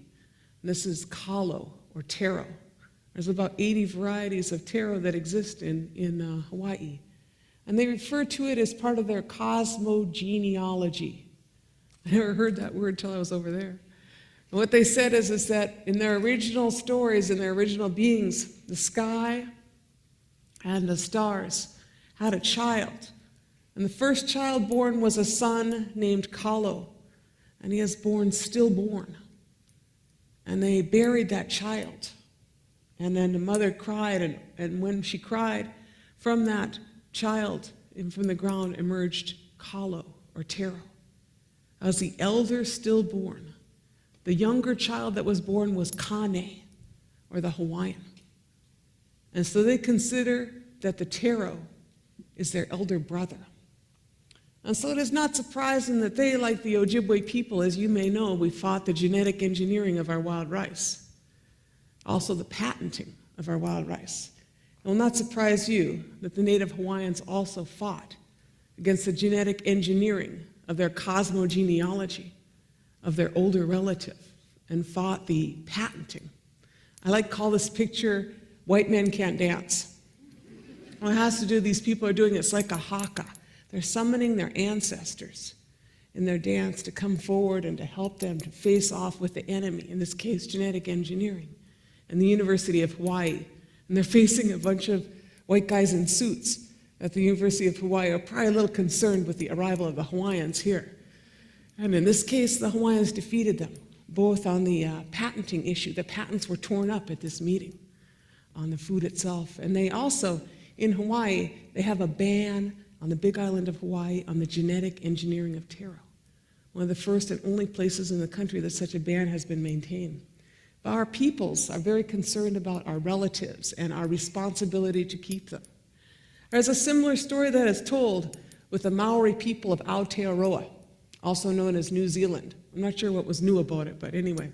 And this is kalo, or taro. There's about 80 varieties of taro that exist in Hawaii. And they refer to it as part of their cosmogenealogy. I never heard that word till I was over there. And what they said is that in their original stories, in their original beings, the sky and the stars had a child. And the first child born was a son named Kalo. And he is born stillborn. And they buried that child. And then the mother cried, and when she cried, from that child and from the ground emerged kalo, or taro. As the elder stillborn, the younger child that was born was Kane, or the Hawaiian. And so they consider that the taro is their elder brother. And so it is not surprising that they, like the Ojibwe people, as you may know, we fought the genetic engineering of our wild rice, also the patenting of our wild rice. It will not surprise you that the Native Hawaiians also fought against the genetic engineering of their cosmogenealogy, of their older relative, and fought the patenting. I like to call this picture, white men can't dance. What it has to do, these people are doing, it's like a haka. They're summoning their ancestors in their dance to come forward and to help them to face off with the enemy, in this case, genetic engineering, and the University of Hawaii. And they're facing a bunch of white guys in suits at the University of Hawaii, are probably a little concerned with the arrival of the Hawaiians here. And in this case, the Hawaiians defeated them, both on the patenting issue. The patents were torn up at this meeting on the food itself. And they also, in Hawaii, they have a ban on the big island of Hawaii on the genetic engineering of taro. One of the first and only places in the country that such a ban has been maintained. But our peoples are very concerned about our relatives and our responsibility to keep them. There's a similar story that is told with the Maori people of Aotearoa, also known as New Zealand. I'm not sure what was new about it, but anyway.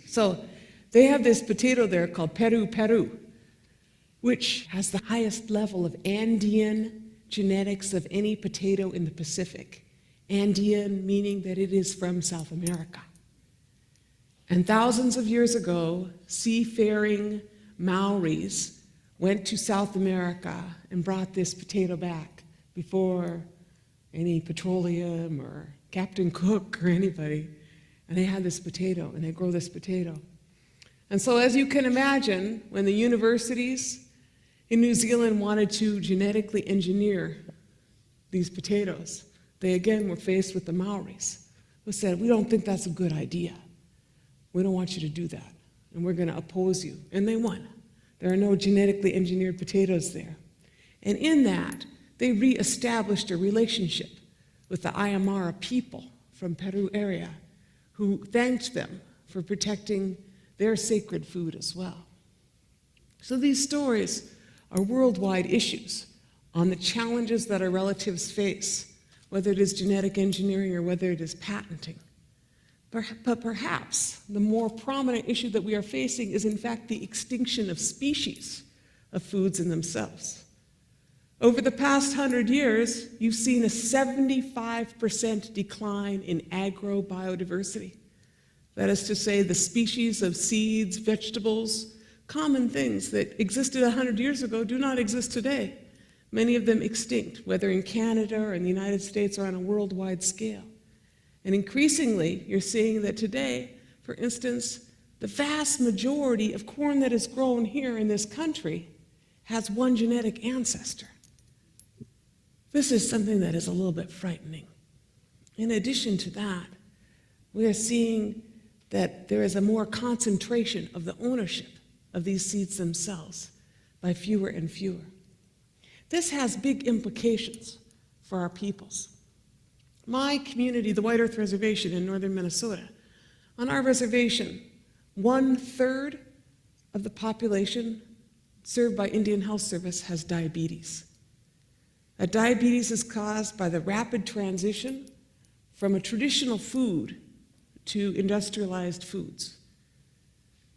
So they have this potato there called peru, which has the highest level of Andean genetics of any potato in the Pacific. Andean meaning that it is from South America. And thousands of years ago, seafaring Maoris went to South America and brought this potato back before any petroleum or Captain Cook or anybody. And they had this potato, and they grow this potato. And so as you can imagine, when the universities in New Zealand wanted to genetically engineer these potatoes, they again were faced with the Maoris, who said, we don't think that's a good idea. We don't want you to do that, and we're going to oppose you. And they won. There are no genetically engineered potatoes there. And in that, they reestablished a relationship with the Aymara people from Peru area, who thanked them for protecting their sacred food as well. So these stories are worldwide issues on the challenges that our relatives face, whether it is genetic engineering or whether it is patenting. But perhaps the more prominent issue that we are facing is in fact the extinction of species of foods in themselves. Over the past 100 years, you've seen a 75% decline in agrobiodiversity. That is to say, the species of seeds, vegetables, common things that existed 100 years ago do not exist today. Many of them extinct, whether in Canada or in the United States or on a worldwide scale. And increasingly, you're seeing that today, for instance, the vast majority of corn that is grown here in this country has one genetic ancestor. This is something that is a little bit frightening. In addition to that, we are seeing that there is a more concentration of the ownership of these seeds themselves by fewer and fewer. This has big implications for our peoples. My community, the White Earth Reservation in northern Minnesota, on our reservation, 1/3 of the population served by Indian Health Service has diabetes. That diabetes is caused by the rapid transition from a traditional food to industrialized foods.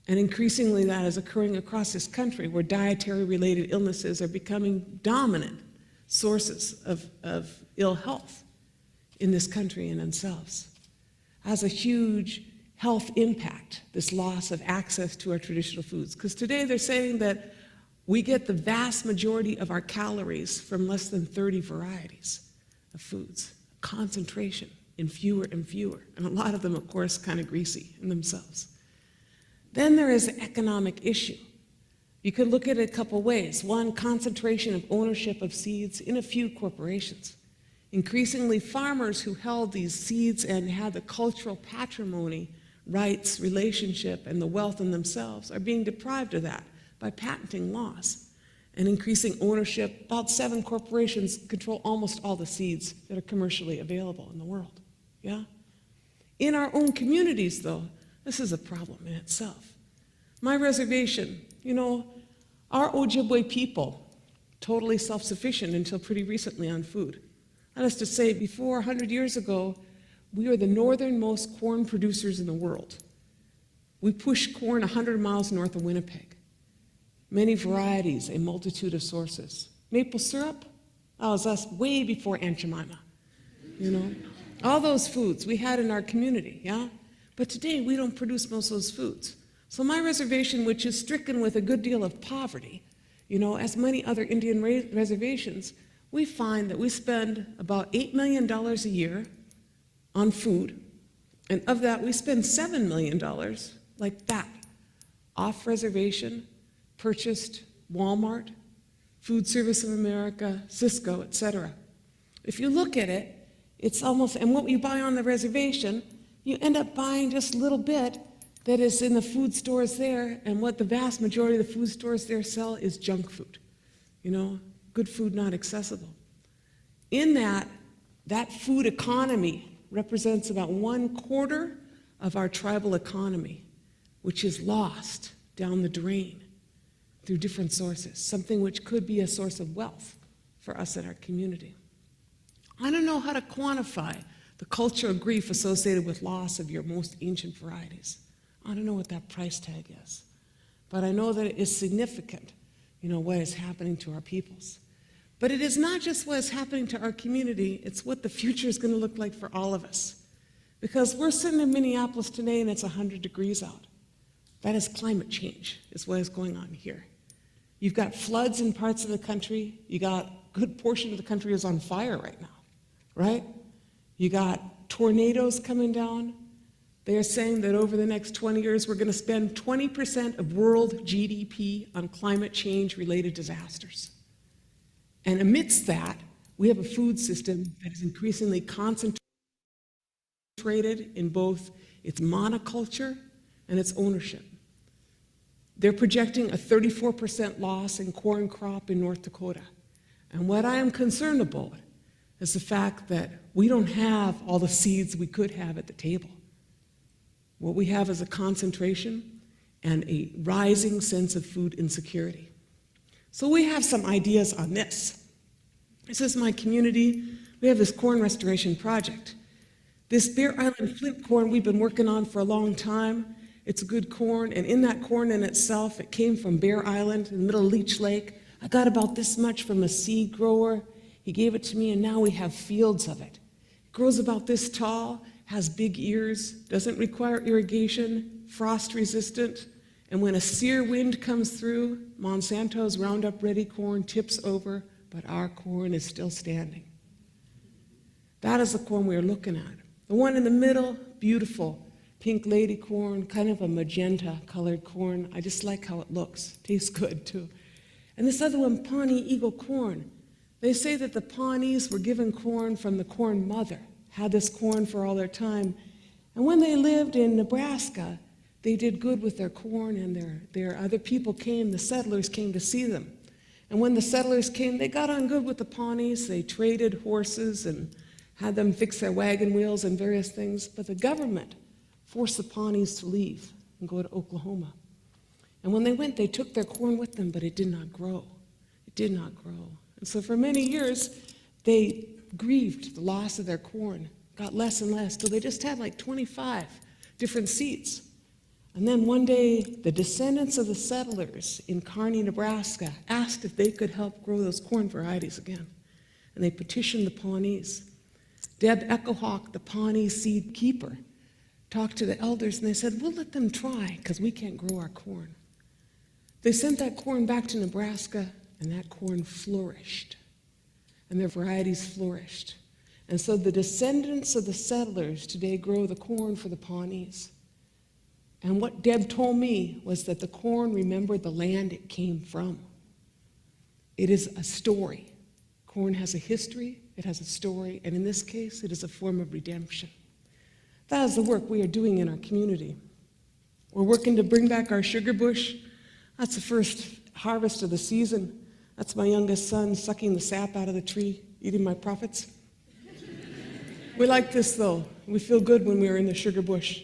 And increasingly that is occurring across this country where dietary-related illnesses are becoming dominant sources of ill health in this country in themselves. Has a huge health impact, this loss of access to our traditional foods. Because today they're saying that we get the vast majority of our calories from less than 30 varieties of foods, concentration in fewer and fewer, and a lot of them, of course, kind of greasy in themselves. Then there is the economic issue. You could look at it a couple ways. One, concentration of ownership of seeds in a few corporations. Increasingly, farmers who held these seeds and had the cultural patrimony, rights, relationship, and the wealth in themselves are being deprived of that by patenting laws and increasing ownership. About 7 corporations control almost all the seeds that are commercially available in the world. Yeah? In our own communities, though, this is a problem in itself. My reservation, our Ojibwe people, totally self-sufficient until pretty recently on food. That is to say, before 100 years ago, we are the northernmost corn producers in the world. We push corn 100 miles north of Winnipeg. Many varieties, a multitude of sources. Maple syrup, that was us way before Aunt Jemima, All those foods we had in our community, yeah? But today, we don't produce most of those foods. So my reservation, which is stricken with a good deal of poverty, as many other Indian reservations, we find that we spend about $8 million a year on food, and of that, we spend $7 million like that, off reservation, purchased Walmart, Food Service of America, Cisco, etc. If you look at it, it's almost, and what you buy on the reservation, you end up buying just a little bit that is in the food stores there, and what the vast majority of the food stores there sell is junk food. Good food not accessible. In that food economy represents about 1/4 of our tribal economy, which is lost down the drain through different sources, something which could be a source of wealth for us in our community. I don't know how to quantify the cultural grief associated with loss of your most ancient varieties. I don't know what that price tag is, but I know that it is significant, what is happening to our peoples. But it is not just what is happening to our community, it's what the future is going to look like for all of us. Because we're sitting in Minneapolis today and it's 100 degrees out. That is climate change, is what is going on here. You've got floods in parts of the country. You got a good portion of the country is on fire right now, right? You got tornadoes coming down. They are saying that over the next 20 years, we're going to spend 20% of world GDP on climate change-related disasters. And amidst that, we have a food system that is increasingly concentrated in both its monoculture and its ownership. They're projecting a 34% loss in corn crop in North Dakota. And what I am concerned about is the fact that we don't have all the seeds we could have at the table. What we have is a concentration and a rising sense of food insecurity. So we have some ideas on this. This is my community. We have this corn restoration project. This Bear Island flint corn we've been working on for a long time. It's a good corn, and in that corn in itself, it came from Bear Island in the middle of Leech Lake. I got about this much from a seed grower. He gave it to me, and now we have fields of it. It grows about this tall, has big ears, doesn't require irrigation, frost resistant, and when a sear wind comes through, Monsanto's Roundup Ready corn tips over, but our corn is still standing. That is the corn we are looking at. The one in the middle, beautiful, pink lady corn, kind of a magenta colored corn. I just like how it looks. Tastes good too. And this other one, Pawnee Eagle corn. They say that the Pawnees were given corn from the corn mother, had this corn for all their time. And when they lived in Nebraska, they did good with their corn, and their other people came, the settlers came to see them. And when the settlers came, they got on good with the Pawnees. They traded horses and had them fix their wagon wheels and various things. But the government forced the Pawnees to leave and go to Oklahoma. And when they went, they took their corn with them, but it did not grow. It did not grow. And so for many years, they grieved the loss of their corn, got less and less, till they just had like 25 different seeds. And then one day, the descendants of the settlers in Kearney, Nebraska, asked if they could help grow those corn varieties again. and they petitioned the Pawnees. Deb Echohawk, the Pawnee seed keeper, talked to the elders and they said, we'll let them try because we can't grow our corn. They sent that corn back to Nebraska and that corn flourished and their varieties flourished. And so the descendants of the settlers today grow the corn for the Pawnees. And what Deb told me was that the corn remembered the land it came from. It is a story. Corn has a history, it has a story, and in this case, it is a form of redemption. That is the work we are doing in our community. We're working to bring back our sugar bush. That's the first harvest of the season. That's my youngest son sucking the sap out of the tree, eating my profits. We like this though. We feel good when we are in the sugar bush.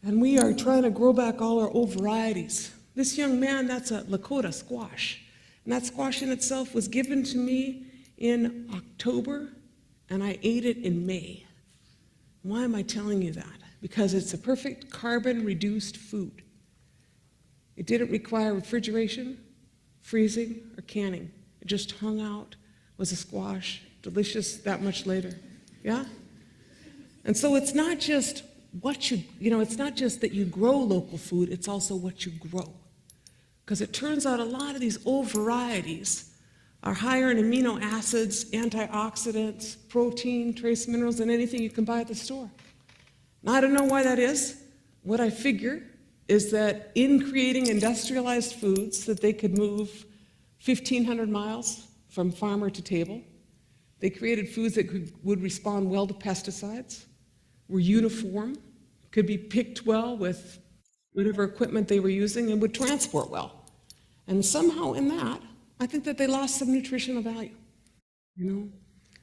And we are trying to grow back all our old varieties. This young man, that's a Lakota squash. And that squash in itself was given to me in October, and I ate it in May. Why am I telling you that? Because it's a perfect carbon-reduced food. It didn't require refrigeration, freezing, or canning. It just hung out, was a squash, delicious that much later. Yeah? And so it's not just what it's not just that you grow local food, it's also what you grow. Because it turns out a lot of these old varieties are higher in amino acids, antioxidants, protein, trace minerals than anything you can buy at the store. Now, I don't know why that is. What I figure is that in creating industrialized foods that they could move 1,500 miles from farmer to table, they created foods that would respond well to pesticides, were uniform, could be picked well with whatever equipment they were using, and would transport well. And somehow in that, I think that they lost some nutritional value,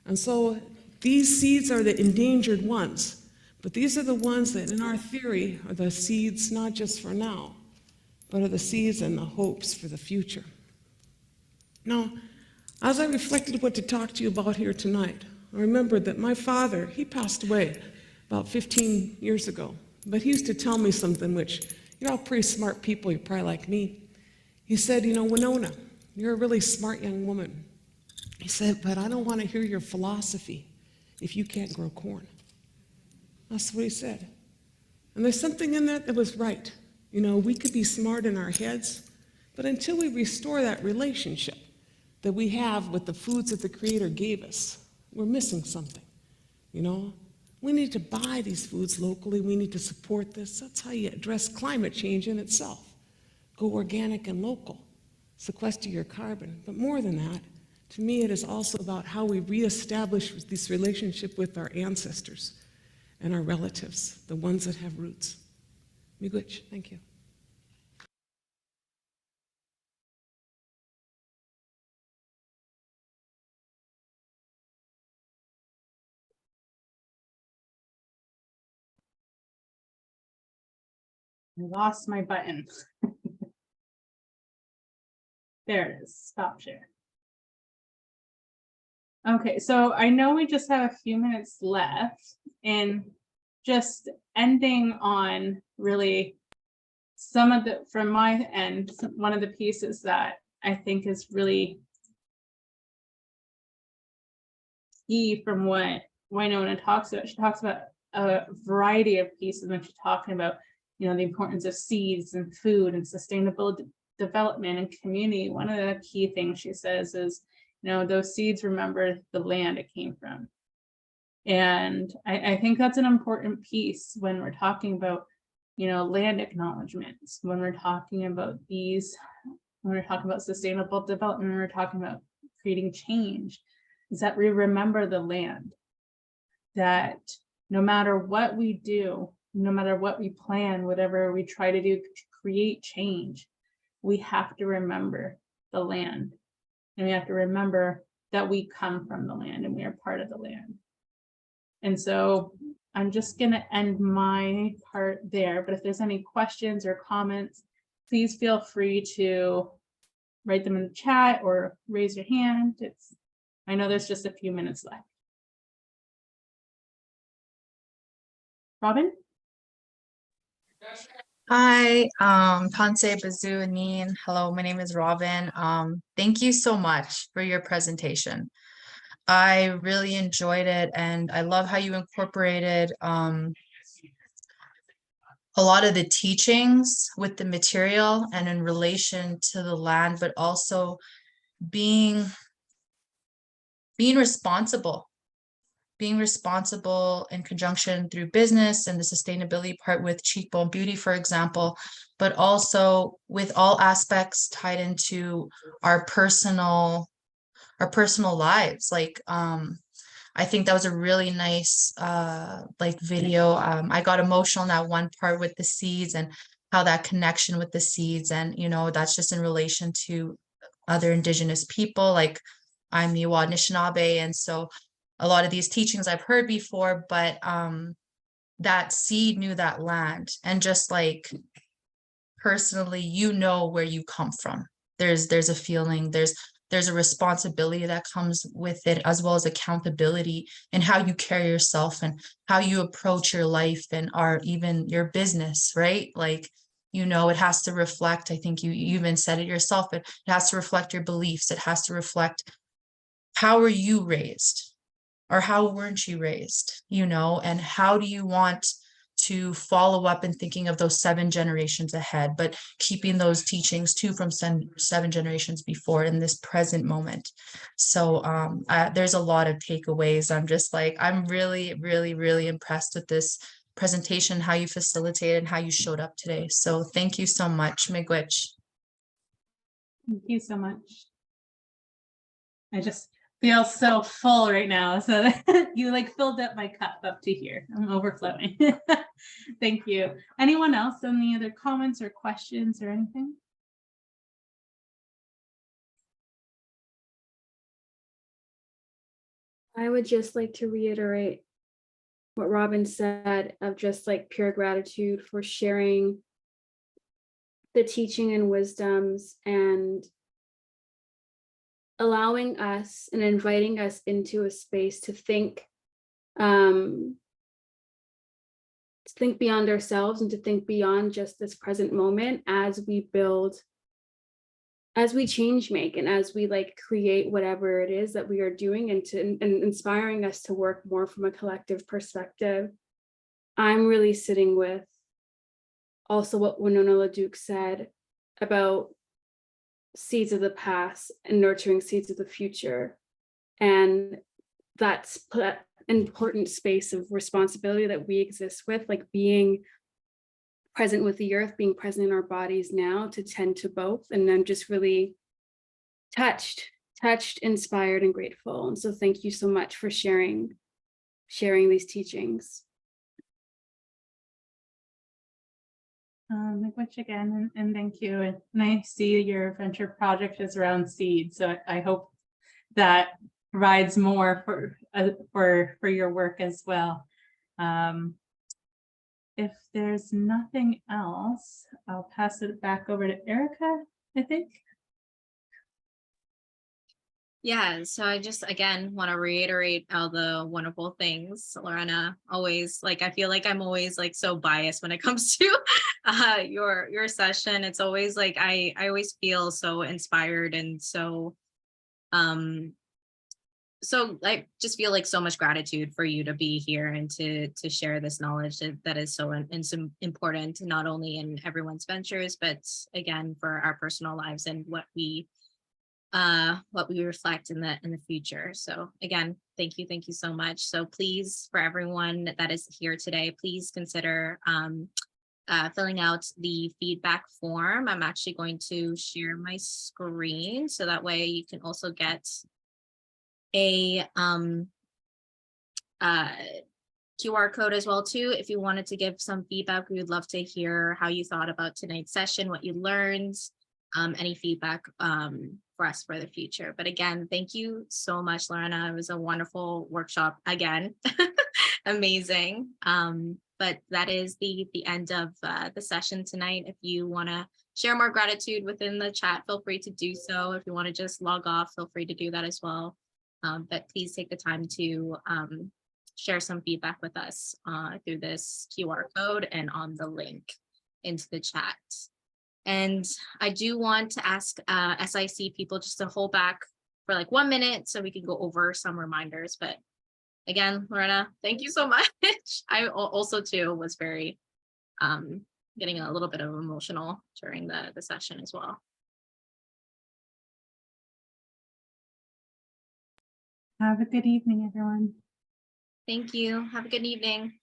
And so these seeds are the endangered ones, but these are the ones that in our theory are the seeds not just for now, but are the seeds and the hopes for the future. Now, as I reflected what to talk to you about here tonight, I remembered that my father, he passed away about 15 years ago, but he used to tell me something which, you're all pretty smart people, you're probably like me. He said, Winona, you're a really smart young woman. He said, but I don't want to hear your philosophy if you can't grow corn. That's what he said. And there's something in that was right. We could be smart in our heads, but until we restore that relationship that we have with the foods that the Creator gave us, we're missing something, We need to buy these foods locally. We need to support this. That's how you address climate change in itself. Go organic and local. Sequester your carbon. But more than that, to me, it is also about how we reestablish this relationship with our ancestors and our relatives, the ones that have roots. Miigwech, thank you. I lost my button. There it is, stop share. Okay, so I know we just have a few minutes left, and just ending on really some of the, from my end, one of the pieces that I think is really key from what Winona talks about. She talks about a variety of pieces when she's talking about, the importance of seeds and food and sustainable development and community. One of the key things she says is, those seeds remember the land it came from. And I think that's an important piece when we're talking about, land acknowledgements, when we're talking about sustainable development, when we're talking about creating change, is that we remember the land, that no matter what we do, no matter what we plan, whatever we try to do to create change, we have to remember the land. And we have to remember that we come from the land and we are part of the land. And so I'm just going to end my part there. But if there's any questions or comments, please feel free to write them in the chat or raise your hand. I know there's just a few minutes left. Robin? Hi, Tanse Bazu Anin. Hello, my name is Robin. Thank you so much for your presentation. I really enjoyed it, and I love how you incorporated a lot of the teachings with the material and in relation to the land, but also being responsible in conjunction through business and the sustainability part with Cheekbone Beauty, for example, but also with all aspects tied into our personal lives. Like, I think that was a really nice like video. I got emotional in that one part with the seeds and how that connection with the seeds, and that's just in relation to other Indigenous people. Like, I'm the Anishinaabe, and so a lot of these teachings I've heard before, but that seed knew that land, and just like personally, where you come from. There's a feeling, there's a responsibility that comes with it, as well as accountability and how you carry yourself and how you approach your life and even your business, right? Like, it has to reflect, I think you even said it yourself, but it has to reflect your beliefs. It has to reflect how were you raised or how weren't you raised, and how do you want to follow up and thinking of those 7 generations ahead, but keeping those teachings too from 7 generations before in this present moment. So there's a lot of takeaways. I'm just like, I'm really, really, really impressed with this presentation, how you facilitated and how you showed up today. So thank you so much, Miigwech. Thank you so much. I just feel so full right now. So that you like filled up my cup up to here. I'm overflowing. Thank you. Anyone else? Any other comments or questions or anything? I would just like to reiterate what Robin said of just like pure gratitude for sharing the teaching and wisdoms and allowing us and inviting us into a space to think beyond ourselves and to think beyond just this present moment as we build, as we change make, and as we like create whatever it is that we are doing, and inspiring us to work more from a collective perspective. I'm really sitting with also what Winona LaDuke said about seeds of the past and nurturing seeds of the future. And that's that important space of responsibility that we exist with, like being present with the earth, being present in our bodies now to tend to both. And I'm just really touched, inspired, and grateful. And so thank you so much for sharing these teachings. Miigwech again, and thank you. And I see your venture project is around seeds, so I hope that provides more for your work as well. If there's nothing else, I'll pass it back over to Erica, I think. Yeah, so I just again want to reiterate all the wonderful things, Lorena. Always, like, I feel like I'm always like so biased when it comes to your session. It's always like I always feel so inspired and so I just feel like so much gratitude for you to be here and to share this knowledge that is so important, not only in everyone's ventures, but again for our personal lives and what we reflect in the future. So again, thank you so much. So please, for everyone that is here today, please consider filling out the feedback form. I'm actually going to share my screen so that way you can also get a QR code as well too. If you wanted to give some feedback, we would love to hear how you thought about tonight's session, what you learned, any feedback for us for the future. But again, thank you so much, Lorena. It was a wonderful workshop again. Amazing. But that is the end of the session tonight. If you want to share more gratitude within the chat, feel free to do so. If you want to just log off, feel free to do that as well. But please take the time to share some feedback with us through this QR code and on the link into the chat. And I do want to ask SIC people just to hold back for like 1 minute so we can go over some reminders. But again, Lorena, thank you so much. I also too was very getting a little bit of emotional during the session as well. Have a good evening, everyone. Thank you. Have a good evening.